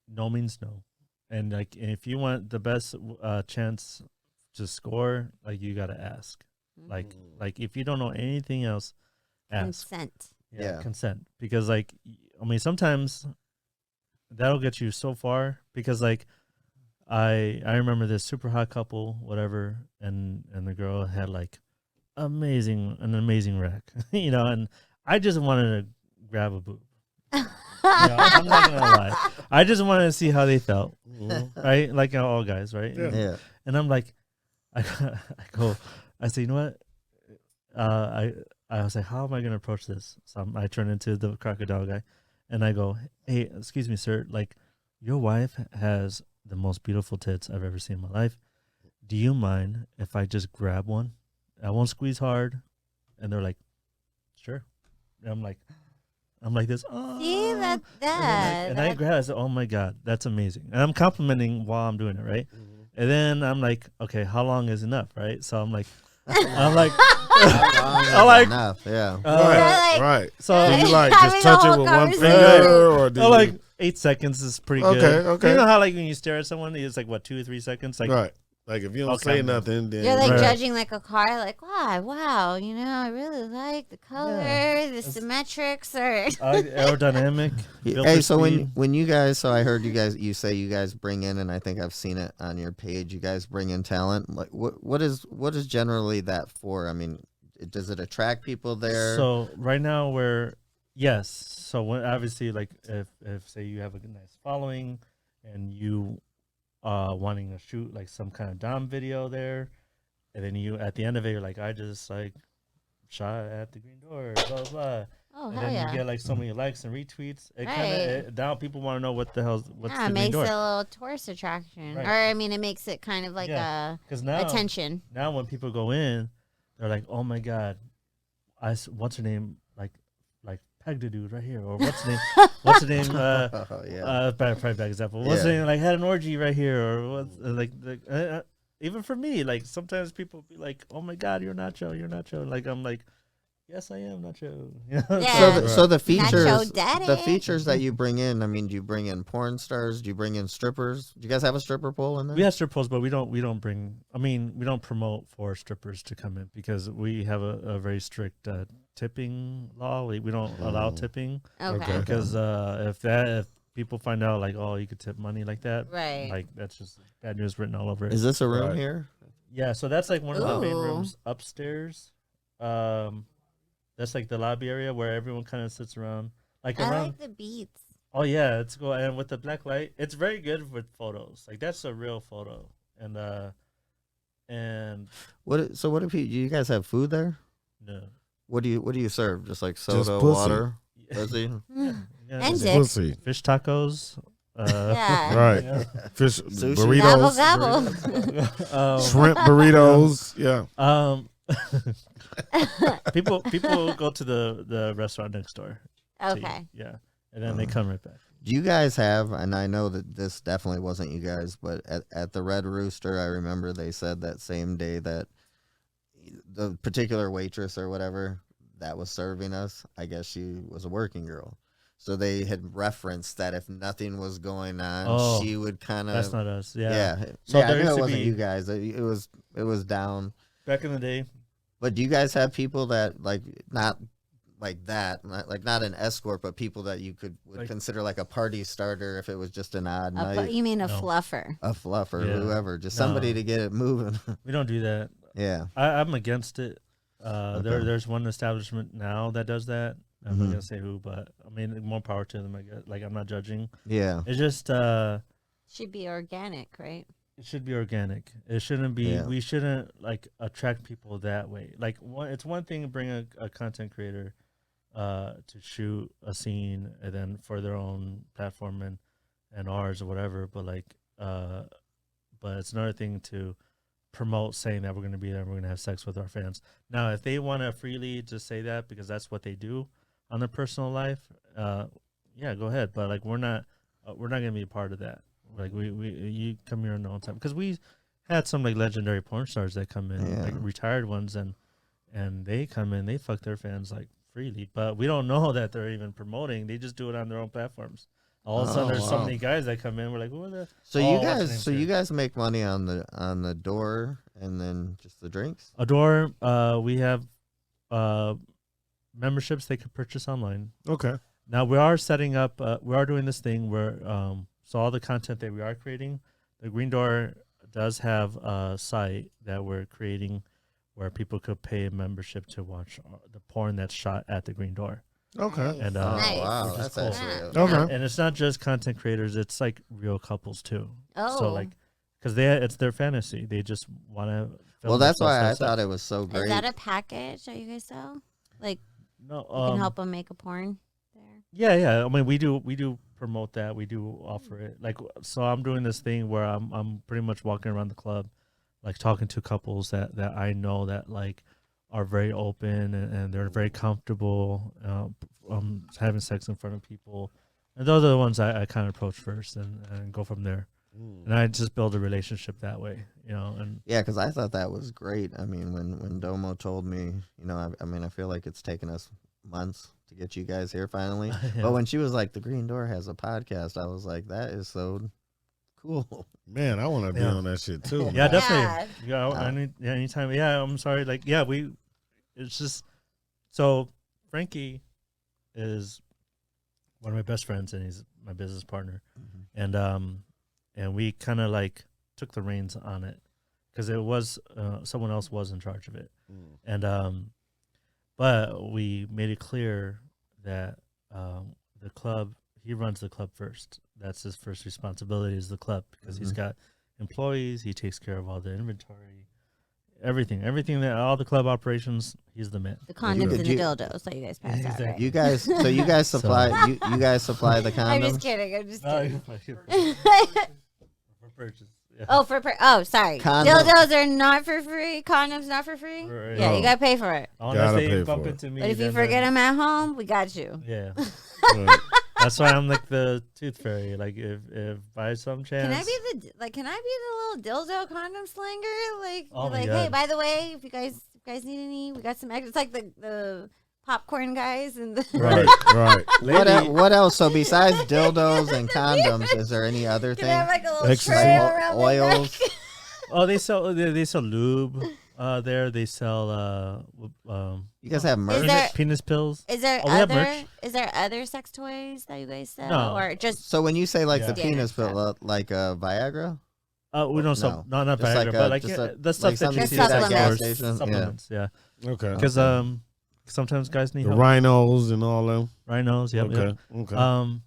No means no, and like if you want the best chance to score, like you gotta ask. Like if you don't know anything else, ask. Consent. Yeah. Consent, because like I mean sometimes that'll get you so far, because like I remember this super hot couple, whatever, and the girl had like an amazing rack, and I just wanted to grab a boob. I'm not gonna lie. I just wanted to see how they felt, right? Like all guys, right? Yeah. Yeah. And I'm like, I say, you know what? I was like, how am I gonna approach this? So I turn into the crocodile guy, and I go, hey, excuse me, sir. Like, your wife has the most beautiful tits I've ever seen in my life. Do you mind if I just grab one? I won't squeeze hard. And they're like, sure. And I'm like this. Oh. See that And I grab. I said, "Oh my god, that's amazing!" And I'm complimenting while I'm doing it, right? And then I'm like, "Okay, how long is enough?" Right? So I'm like, I'm like, Enough. Yeah. Right, like- right. so Do you like Having just the touch it whole with one conversation. finger, or do I'm you, like 8 seconds is pretty good. Okay. You know how like when you stare at someone, it's like what 2 or 3 seconds, like right? Like if you don't Okay. say nothing, then You're like Right. judging like a car, like, wow, I really like the color, the It's- symmetrics, or aerodynamic. built Hey, for so speed. when you guys, so I heard you say you guys bring in, and I think I've seen it on your page. You guys bring in talent. Like what is generally that for? I mean, does it attract people there? So right now yes. So when obviously like if say you have a nice following and you wanting to shoot like some kind of dom video there, and then you at the end of it you're like, I just like shot at the Green Door, blah blah blah. Oh, and hell then yeah. you get like so many likes and retweets. It kind Right. of now people want to know what's Yeah, the it green makes door. it a little tourist attraction. Right. Or, I mean, it makes it kind of like a Because now attention. now when people go in, they're like, oh my god, what's her name, like pegged a dude right here, or what's her name, what's her name, Oh, yeah. probably bad example. What's her Yeah. name, like had an orgy right here, or what's even for me, like sometimes people be like, oh my god, you're Nacho, like I'm like, yes I am Nacho. You know? Yeah. So the Nacho features, daddy. the features that you bring in. I mean, do you bring in porn stars? Do you bring in strippers? Do you guys have a stripper pole in there? We have strip poles, but we don't bring. I mean, we don't promote for strippers to come in because we have a very strict tipping law. We don't allow tipping Okay. because if people find out like, oh, you could tip money like that, Right. like that's just bad news written all over it. Is this a room Right. here? Yeah, so that's like one of the main Ooh. rooms upstairs. That's like the lobby area where everyone kind of sits around, like I around. like the beats. Oh yeah, it's cool. And with the black light, it's very good with photos. Like that's a real photo. And What? So what if you guys have food there? no. What do you serve? Just like soda, pussy. water, pussy. Yeah, And it's dick. Pussy. fish tacos. Yeah. Right. Yeah. Fish Sushi. Gobble, burritos. gobble. Shrimp burritos. Yeah. People go to the restaurant next door. to eat. Okay. Yeah, and then they come right back. Do you guys have? And I know that this definitely wasn't you guys, but at the Red Rooster, I remember they said that same day that the particular waitress or whatever that was serving us, I guess she was a working girl. So they had referenced that if nothing was going on, Oh, she would kind That's of. not us. Yeah. Yeah. So Yeah, I there knew used it to wasn't be you guys. It was down. back in the day. But do you guys have people that like not like that, not an escort, but people that you would Like- consider like a party starter if it was just an odd night, You mean a No. fluffer? a fluffer, Yeah. whoever, just No. somebody to get it moving. We don't do that. Yeah. I'm against it. Okay. There's one establishment now that does that. I'm not Mhm. gonna say who, but I mean more power to them. I guess. Like I'm not judging. Yeah. It's just Should be organic, right? it should be organic. It shouldn't be. Yeah. We shouldn't like attract people that way. Like it's one thing to bring a content creator to shoot a scene and then for their own platform and ours or whatever. But but it's another thing to promote saying that we're going to be there and we're going to have sex with our fans. Now, if they want to freely just say that because that's what they do on their personal life, yeah, go ahead. But like we're not going to be a part of that. Like you come here in no time because we had some like legendary porn stars that come in, Yeah. like retired ones, and they come in, they fuck their fans like freely, but we don't know that they're even promoting. They just do it on their own platforms. All of a sudden, Oh, there's so wow. many guys that come in. We're like, who are the? So Oh, you what's the guys, name so here? you guys make money on the door and then just the drinks. Adore, we have memberships they can purchase online. Okay. Now we are setting up. We are doing this thing where so all the content that we are creating, the Green Door does have a site that we're creating where people could pay a membership to watch the porn that's shot at the Green Door. Okay. And Oh Nice. wow, which is that's cool. actually Okay. And it's not just content creators; it's like real couples too. Oh, So like, because it's their fantasy. They just want to. Well, that's why I thought it was so is great. that a package that you guys sell? Like No, you can help them make a porn there. Yeah. I mean, we do promote that. We do offer it. Like, so I'm doing this thing where I'm pretty much walking around the club, like talking to couples that I know that like are very open and they're very comfortable having sex in front of people, and those are the ones I kind of approach first and go from there. And I just build a relationship that way, you know. And Yeah, because I thought that was great. I mean, when Domo told me, you know, I mean, I feel like it's taken us months to get you guys here finally. yeah. But when she was like, the Green Door has a podcast, I was like, that is so cool. Man, I want to be Yeah. on that shit too. Yeah, man. definitely. Yeah. Yeah, anytime. Yeah, I'm sorry. Like, yeah, it's just, so Frankie is one of my best friends and he's my business partner. And we kind of like took the reins on it because it was, someone else was in charge of it. And, but we made it clear that, the club, he runs the club first. That's his first responsibility is the club because he's got employees. He takes care of all the inventory. everything that all the club operations. He's the man. The condoms Did and you- the dildos that you guys pass out. Exactly. Right? You guys, so you guys supply you guys supply the I'm just condoms. kidding. I'm just No, kidding. for purchase. Yeah. Oh, sorry. Condom. Dildos are not for free. Condoms not for free. Right. Yeah, Oh. you gotta pay for it. Unless Gotta they pay bump for it. into me. But if you then forget them at home, we got you. yeah. Right. That's why I'm like the tooth fairy. Like if by some chance. Can I be Can I be the little dildo condom slinger? Like, Oh my like, God. hey, by the way, if you guys need any, we got some extra. It's like the popcorn guys and the. Right. Right. What else? So besides dildos and condoms, is there any other Can I have thing? like a little Ecstasy. trail around my neck? Oils. Oh, they sell lube. There they sell You guys have Is merch. there- penis pills. Is there Oh, we have merch. other sex toys that you guys sell, No. or just So when you say like Yeah. the penis Standard pill, like Viagra, We don't sell No. not Just Viagra, like but like just the stuff like that you something see you at see at the gas stores. station, yeah. Supplements, yeah. Okay. Because sometimes guys need The help. rhinos and all them. Rhinos, yep, Okay. yep. Okay.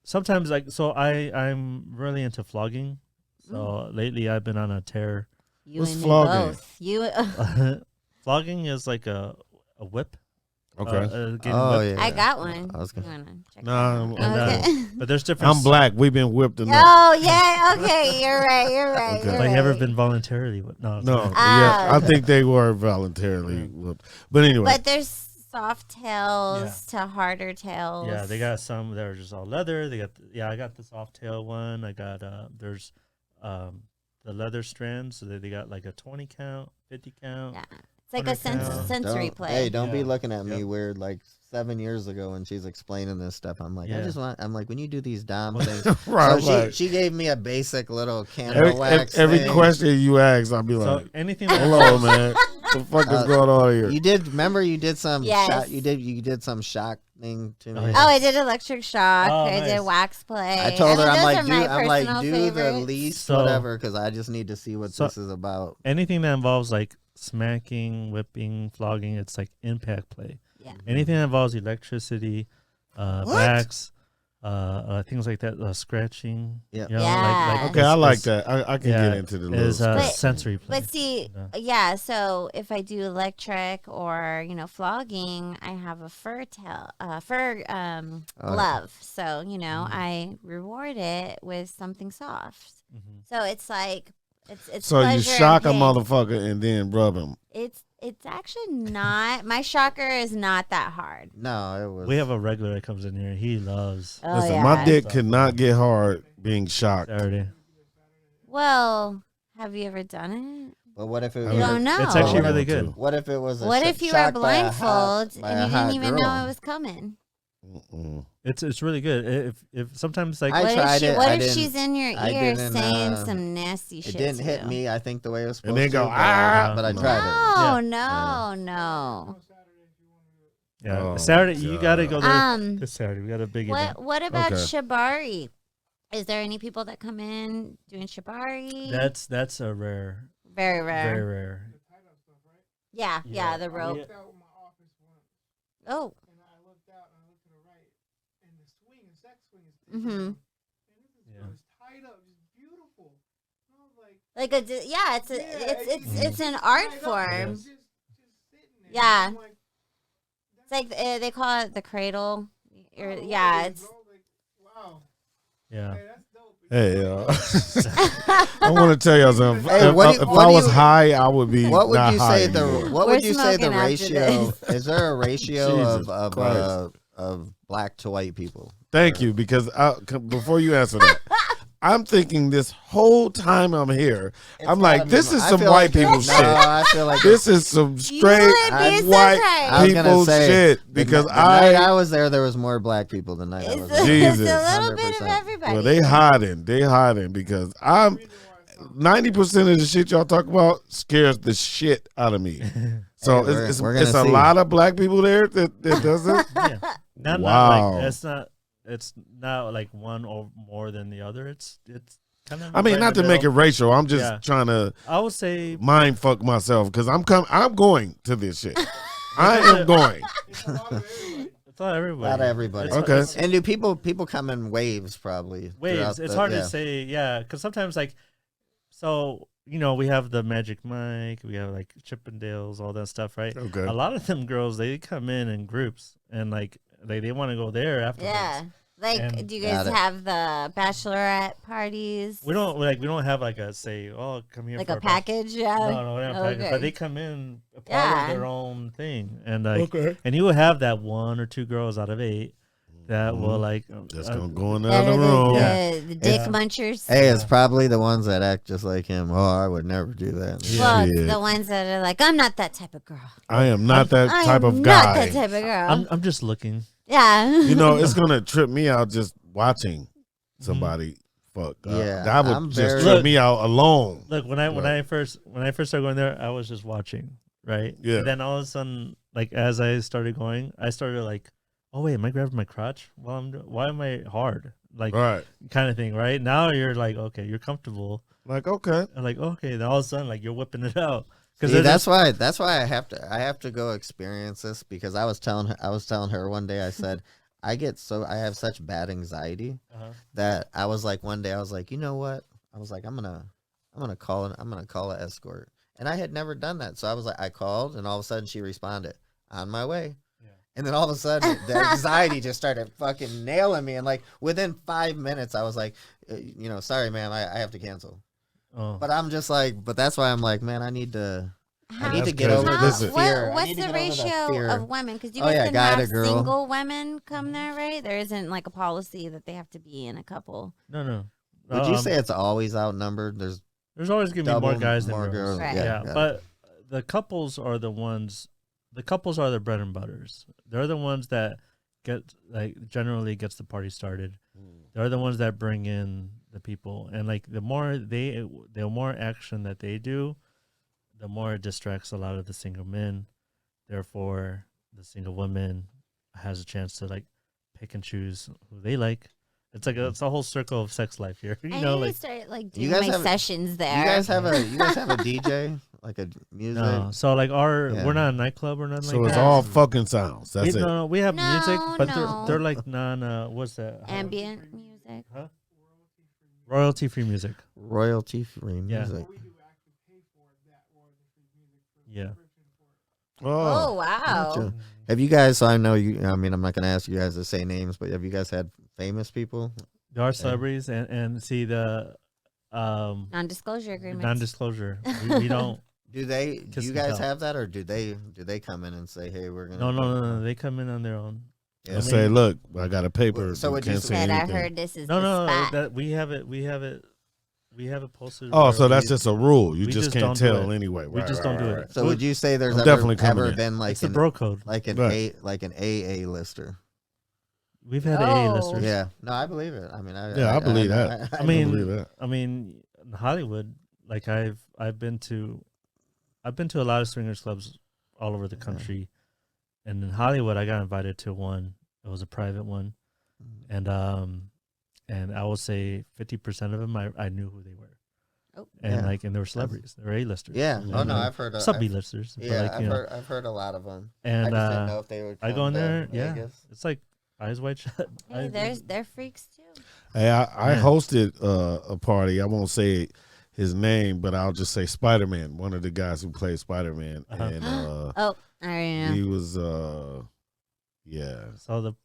Sometimes like so I'm really into flogging. So lately I've been on a tear. you What's and flogging? me both? You, Flogging is like a whip. Okay. Getting Oh whipped. yeah. I got one. I was You gonna. wanna check Nah, it I'm- out? Okay. But there's different. I'm black. We've been whipped enough. Oh yeah, okay, you're right. You're right. Okay. You're Like never right. been voluntarily whipped. No. No, sorry. yeah, Ah. I think they were voluntarily whipped. But anyway, But there's soft tails to harder tails. Yeah, they got some that are just all leather. They got I got the soft tail one. I got there's the leather strands, so they got like a 20 count, 50 count. Yeah. It's like a 100 count. sensory Don't, play. hey, don't be Yeah. looking at me Yep. weird. Like 7 years ago when she's explaining this stuff, I'm like, Yeah. I'm like, when you do these dom things. right, So right. she gave me a basic little candle Every, wax. every thing. question you ask, I'll be So like, anything that "Hello, man. What the fuck is going on here?" You did remember you did some Yes. shock. You did some shock thing to me. Oh, yeah. Oh, I did electric shock. Oh, I did nice. wax play. I told her, mean, I'm those like, are do, my I'm like, personal do the favorites. least So- whatever, because I just need to see what So- this is about. anything that involves like smacking, whipping, flogging, it's like impact play. Yeah. Anything that involves electricity, wax, things like that, scratching. Yeah. You know, Yeah. Okay, I like it's- that. I can yeah, get into the Is little. But- sensory play. But see, Yeah. yeah. So if I do electric or flogging, I have a fur glove. So I reward it with something soft. Mhm. So it's like it's So you pleasure and shock a pain. motherfucker and then rub him. It's actually not. My shocker is not that hard. No, it was. We have a regular that comes in here. He loves Oh Listen, yeah. my dick cannot get hard being shocked. Saturday. Well, have you ever done it? But what if it I was? You mean, don't know. It's actually I really want to. good. What if it was? What if you were shocked by a hot- blindfolded by and a you hot didn't even girl? know it was coming? Mm-mm. It's really good. If sometimes like I What tried if, it. what I if didn't- she's in your I ear didn't, saying uh, some nasty shit? It didn't to hit you? me. I think the way it was supposed then to. go, but "Ah!" but I No. tried it. No, Yeah. no. yeah, Oh, Saturday you gotta God. go there. No. This Saturday we got a big event. What about Okay. shibari? Is there any people that come in doing shibari? That's a rare, very rare. very rare. Yeah, Yeah. the I rope. looked out in my office once, Oh, and I looked out and I looked to the right, and the swing, the sex swing is Mhm. and this is Yeah. it's tied up, just beautiful. And I was like, yeah, it's a, Yeah, it's an art tied up, form. just sitting there. Yeah. I'm like, It's like they call it the cradle. Or, oh, yeah, okay, it's. bro, like, wow. Yeah. Hey, that's dope. Hey, I want to tell y'all something. Hey, if what I, do you- if what I do was you- high, I would be. What would not you high say anymore. what We're would you say the smoking after ratio? this. Is there a ratio Jesus of black to white people? Thank you, because before you answer that, I'm thinking this whole time I'm here, I'm like, gotta be this more- is I some feel white like people no, shit. I feel like This is some straight would be white surprised. I was gonna people say, shit. the Because night I was there was more black people than night I It's, was a, there. Jesus. it's a little bit of 100%. everybody. well, they hiding because I'm 90% of the shit y'all talk about scares the shit out of me. So Hey, it's we're gonna a see. lot of black people there that doesn't. Yeah. Not Wow. like it's not like one or more than the other. It's kind of I mean, right not in to the make it middle. racial. I'm just Yeah. trying to I would say mind fuck myself because I'm going to this shit. I am going. It's a lot of everybody. it's not everybody. Not everybody. It's- Okay. it's And do people come in waves probably? waves. throughout It's the- hard yeah. to say, yeah, because sometimes like, so we have the Magic Mike, we have like Chippendales, all that stuff, right? Okay. A lot of them girls, they come in groups and like they want to go there afterwards. Yeah. Like, And do you guys Got it. have the bachelorette parties? We don't have like a say, oh, come here like for a package. Yeah. No, we don't have a package, Okay. but they come in a part Yeah. of their own thing, and like, Okay. and you will have that 1 or 2 girls out of 8 that will like Just gonna go in the Better other than room. the dick Yeah. munchers. Hey, it's probably the ones that act just like him. Oh, I would never do that. Yeah. Well, it's Shit. the ones that are like, I'm not that type of girl. I am not that I type am of not guy. that type of girl. I'm just looking. yeah. You know, it's gonna trip me out just watching somebody fuck. Yeah, that would I'm just very- trip me out alone. Look, when I first started going there, I was just watching, right? Yeah. And then all of a sudden, like as I started going, I started like, oh wait, am I grabbing my crotch? Why am I hard? Like Right. kind of thing, right? Now you're like, okay, you're comfortable. Like, okay. And like, okay, then all of a sudden, like you're whipping it out. See, that's why I have to go experience this, because I was telling her one day, I said, I have such bad anxiety that I was like, one day I was like, you know what? I was like, I'm gonna call an escort. And I had never done that. So I was like, I called, and all of a sudden she responded, on my way. Yeah. And then all of a sudden the anxiety just started fucking nailing me. And like within 5 minutes I was like, sorry, ma'am, I have to cancel. Oh. But I'm just like, but that's why I'm like, man, I need to That's get crazy. over this Listen. fear. I What's need to the get over the ratio fear. of women? Because you Oh, guys yeah, can guy to have girl. single women come there, right? There isn't like a policy that they have to be in a couple. No. Would you say it's always outnumbered? There's there's always gonna be more double guys than more girls? girls. Right. Yeah, got it. but the couples are the ones. The couples are the bread and butters. They're the ones that generally gets the party started. They're the ones that bring in the people, and like the more action that they do, the more it distracts a lot of the single men. Therefore, the single woman has a chance to like pick and choose who they like. It's like it's a whole circle of sex life here. I need to start like You doing guys my have- sessions there. you guys have a DJ, like a music. no. So like Yeah. we're not a nightclub or nothing So like it's that. all fucking sounds. That's it. No, we have No, music, but no. they're like what's that? Ambient music. Huh? Royalty free music. Royalty free Yeah. music. We do actually pay for that royalty-free music for Yeah. subscription for it. Oh, wow. Gotcha. Have you guys? So I know you. I mean, I'm not gonna ask you guys to say names, but have you guys had famous people? There are celebrities and see the Non-disclosure agreements. non-disclosure. We don't. Do they? Kiss Do you and guys tell. have that, or do they come in and say, "Hey, we're gonna"? No. They come in on their own. Yeah. And say, look, I got a paper. So you would you can't say Said, I anything. heard this is No, the spot. that we have it posted. Oh, where so that's we- just a rule. You we just just can't don't do tell it. anyway. We Right, just right, don't do right, it. right. So would you say there's I'm ever, definitely coming ever in. been like It's the an bro code. A like an AA lister? We've had Oh. AA listers. Yeah. No, I believe it. I mean, I believe that. I mean, believe that. in Hollywood, like I've been to a lot of swingers clubs all over the country, and in Hollywood, I got invited to one. It was a private one, and I will say 50% of them I knew who they were, Oh. and Yeah. and they were celebrities. They were A-listers. Yeah. Oh no, Mhm. I've heard of Some B-listers. but Yeah, like, you know, I've heard a lot of them. and I just didn't know if they would. I go come in to there. Yeah, Vegas. it's like eyes wide shut. Hey, they're freaks too. Hey, I Yeah. hosted a party. I won't say his name, but I'll just say Spider-Man, one of the guys who played Spider-Man. Uh-huh. And Oh, I already know. he was, So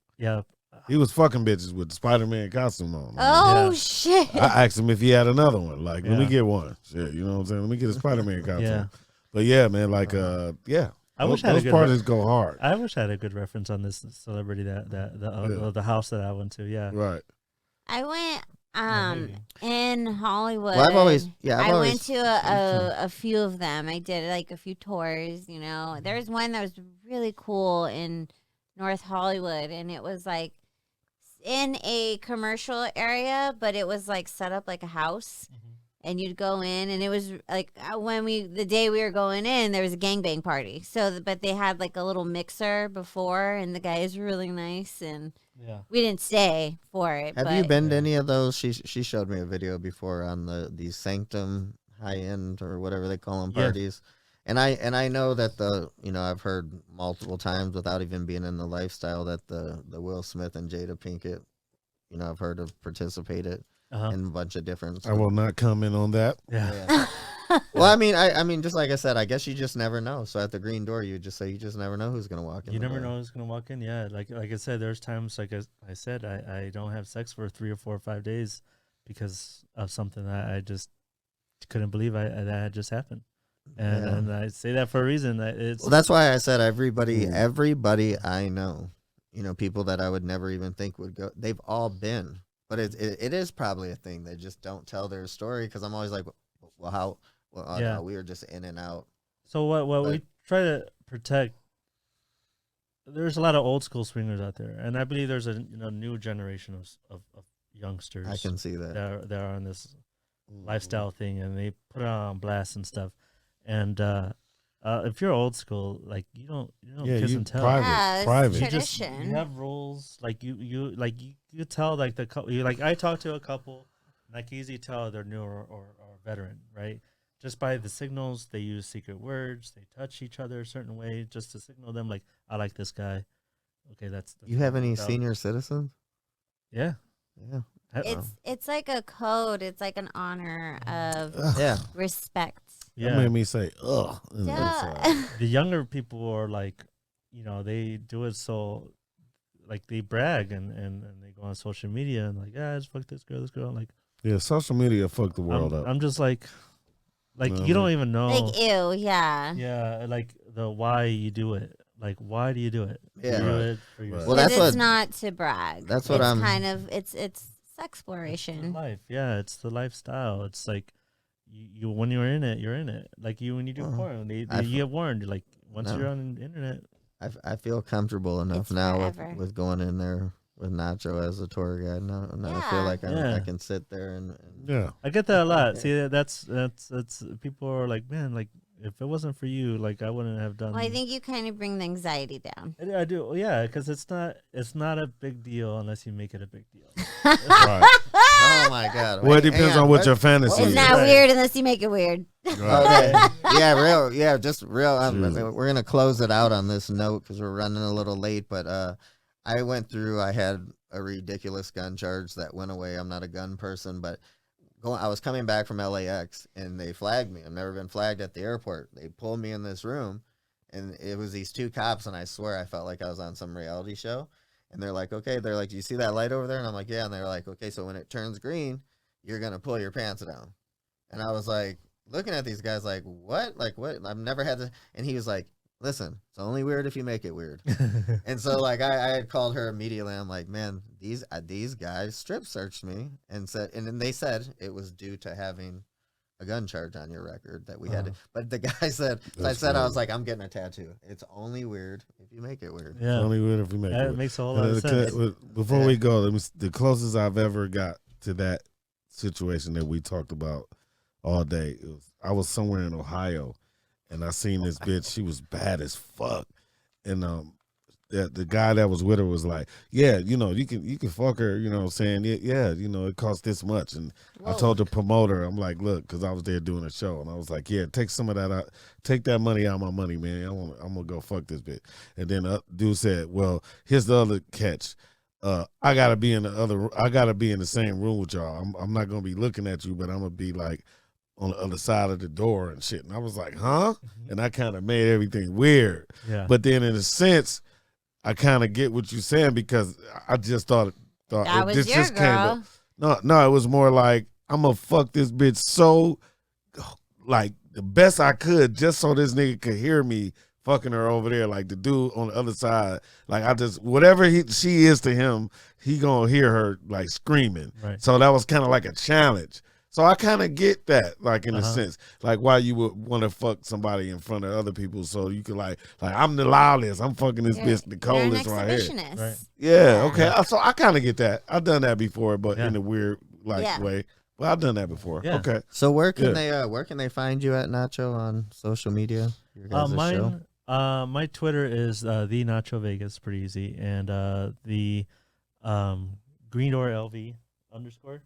he was fucking bitches with the Spider-Man costume on. Oh, Yeah. shit. I asked him if he had another one. Like, let me Yeah. get one. Shit, you know what I'm saying? Let me get a Spider-Man costume. yeah. But yeah, man, like, yeah. I wish I had a those good parties go hard. I wish I had a good reference on this celebrity that the house that I went to. Yeah. Right. I went maybe. in Hollywood. Well, I've always I went to a few of them. I did like a few tours, you know. There was one that was really cool in North Hollywood, and it was like in a commercial area, but it was like set up like a house. And you'd go in, and it was like the day we were going in, there was a gangbang party. So, but they had like a little mixer before, and the guys were really nice, and Yeah. we didn't stay for it. Have but you been to any of those? She showed me a video before on these Sanctum high end or whatever they call them Yeah. parties, and I know that I've heard multiple times without even being in the lifestyle that the Will Smith and Jada Pinkett, I've heard of participated. and a bunch of different. I will not comment on that. Yeah. Well, I mean, just like I said, I guess you just never know. So at the green door, you just say you just never know who's gonna walk in. You the never door. know who's gonna walk in. Yeah, like I said, there's times like I said, I don't have sex for 3 or 4 or 5 days because of something that I just couldn't believe that had just happened. And I say that for a reason. That it's Well, that's why I said everybody I know, people that I would never even think would go. They've all been, but it is probably a thing. They just don't tell their story because I'm always like, well, how? Well, oh, Yeah. no, we were just in and out. so what we try to protect. There's a lot of old school swingers out there, and I believe there's a new generation of youngsters. I can see that. that are on this lifestyle thing, and they put it on blast and stuff. And if you're old school, like you don't kiss and tell. private, Yeah, it's private. tradition. You have rules, like you tell like the couple. Like I talk to a couple, and I can easily tell they're new or veteran, right? Just by the signals, they use secret words. They touch each other a certain way just to signal them, like I like this guy. Okay, that's You have any without- senior citizens? Yeah, Yeah. It's like a code. It's like an honor of Yeah. respect. That yeah. made me say, ugh. And Yeah. The younger people are like, they do it so, like they brag and they go on social media and like, yeah, just fuck this girl. Like, yeah, social media fucked the world up. I'm just like No, you don't even know. Like ew, yeah. Yeah, like the why you do it. Like, why do you do it? Yeah. You do Right. it for yourself. Well, that's it's what- not to brag. that's what it's I'm- kind of it's It's sexploration. life. Yeah, it's the lifestyle. It's like you when you're in it, you're in it. Like when you do Uh-huh. porn, I you get warned. Like once No. you're on the internet, I feel comfortable enough It's now forever. with going in there with Nacho as a tour guide. Now I feel Yeah. like Yeah. I can sit there and Yeah. I get that a lot. See, that's people are like, man, like if it wasn't for you, like I wouldn't have done. Well, I think you kind of bring the anxiety down. I do. Yeah, because it's not a big deal unless you make it a big deal. Right. oh my god. Well, it Hang depends on, on what your fantasy It's is. not Right. weird unless you make it weird. Okay. just real. Jeez. We're gonna close it out on this note because we're running a little late. But I went through. I had a ridiculous gun charge that went away. I'm not a gun person, but I was coming back from LAX and they flagged me. I've never been flagged at the airport. They pulled me in this room, and it was these two cops, and I swear I felt like I was on some reality show. And they're like, okay. They're like, do you see that light over there? And I'm like, yeah. And they're like, okay, so when it turns green, you're gonna pull your pants down. And I was like, looking at these guys like, what? Like, what? I've never had to. And he was like, listen, it's only weird if you make it weird. And so, like, I had called her immediately. I'm like, man, these guys strip searched me and then they said it was due to having a gun charge on your record that we had to. But the guy said, so I That's said, I was crazy. like, I'm getting a tattoo. It's only weird if you make it weird. Yeah, Only weird if we make that it. makes a whole lot of Uh, sense. Before Yeah. we go, the closest I've ever got to that situation that we talked about all day, I was somewhere in Ohio, and I seen this bitch. She was bad as fuck, and the guy that was with her was like, yeah, you can fuck her, saying yeah, it costs this much, and I told the promoter, I'm like, look, because I was there doing a show, and I was like, yeah, take some of that out, take that money out of my money, man. I'm gonna go fuck this bitch. And then dude said, well, here's the other catch. I gotta be in the same room with y'all. I'm not gonna be looking at you, but I'm gonna be like on the other side of the door and shit. And I was like, huh? And I kind of made everything weird. Yeah, But then in a sense, I kind of get what you're saying because I just thought That was this your just girl. no, it was more like I'm gonna fuck this bitch so like the best I could just so this nigga could hear me fucking her over there, like the dude on the other side. Like I just whatever she is to him, he gonna hear her like screaming. right. So that was kind of like a challenge. So I kind of get that, like in a Uh-huh. sense, like why you would want to fuck somebody in front of other people, so you could like I'm the loudest, I'm fucking this bitch the You're an coldest right here. exhibitionist. Right. Yeah, okay. Yeah. So I kind of get that. I've done that before, but Yeah. in a weird Yeah. way. But I've done that before. Yeah. Okay. So where can Yeah. they find you at Nacho on social media? Your guys' show. My Twitter is the Nacho Vegas, pretty easy, and the Green Door LV _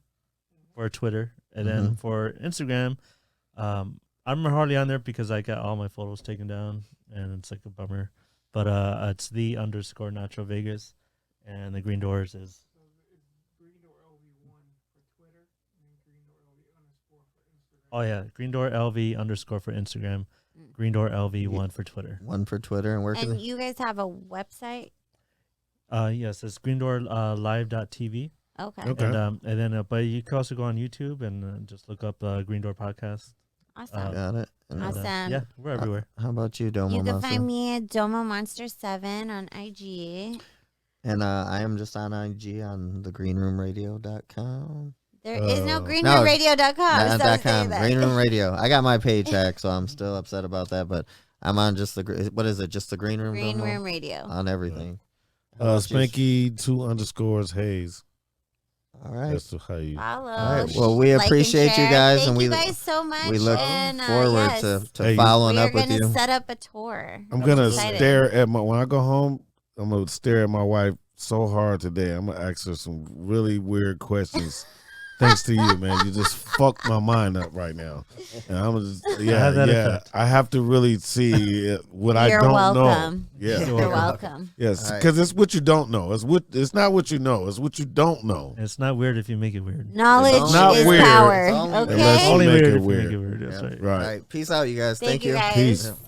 for Twitter, and then for Instagram, I'm hardly on there because I got all my photos taken down, and it's like a bummer. But it's the _ Nacho Vegas, and the Green Doors is So it's Green or LV1 for Twitter. Oh yeah, Green Door LV _, for Instagram, Green Door LV1 for Twitter. One for Twitter, and where can And you guys have a website? Yes, it's greendoor live.tv. Okay. Okay. And then but you can also go on YouTube and just look up Green Door Podcast. Awesome. got it? And, Awesome. Yeah, we're everywhere. how about you, Domo You can Monster? find me at Domo Monster 7 on IG. And I am just on IG on thegreenroomradio.com. There is no No, greenroomradio.com. Not Stop .com. saying that. Green Room Radio. I got my page hacked, so I'm still upset about that. But I'm on just what is it? Just the Green Room. Green Domo? Room Radio. On everything. How about you? Spanky 2_ Hayes. All right. That's how you. Follow. All right. Well, we like and appreciate you share. guys, Thank and you guys so much. we look and, forward yes, to Hey, following we are up with gonna you. set up a tour. I'm gonna excited. stare at when I go home. I'm gonna stare at my wife so hard today. I'm gonna ask her some really weird questions. Thanks to you, man. You just fucked my mind up right now. And I'm just, have that yeah. effect. I have to really see what I You're don't welcome. know. Yeah. You're welcome. Yes, All right. because it's what you don't know. It's not what you know. It's what you don't know. It's not weird if you make it weird. Knowledge Not is weird. power. It's only Okay. Unless you Only make weird it if you weird. make it weird. That's Yeah. right. Right. All right. Peace out, you guys. Thank Thank you you. guys. Peace. Yeah.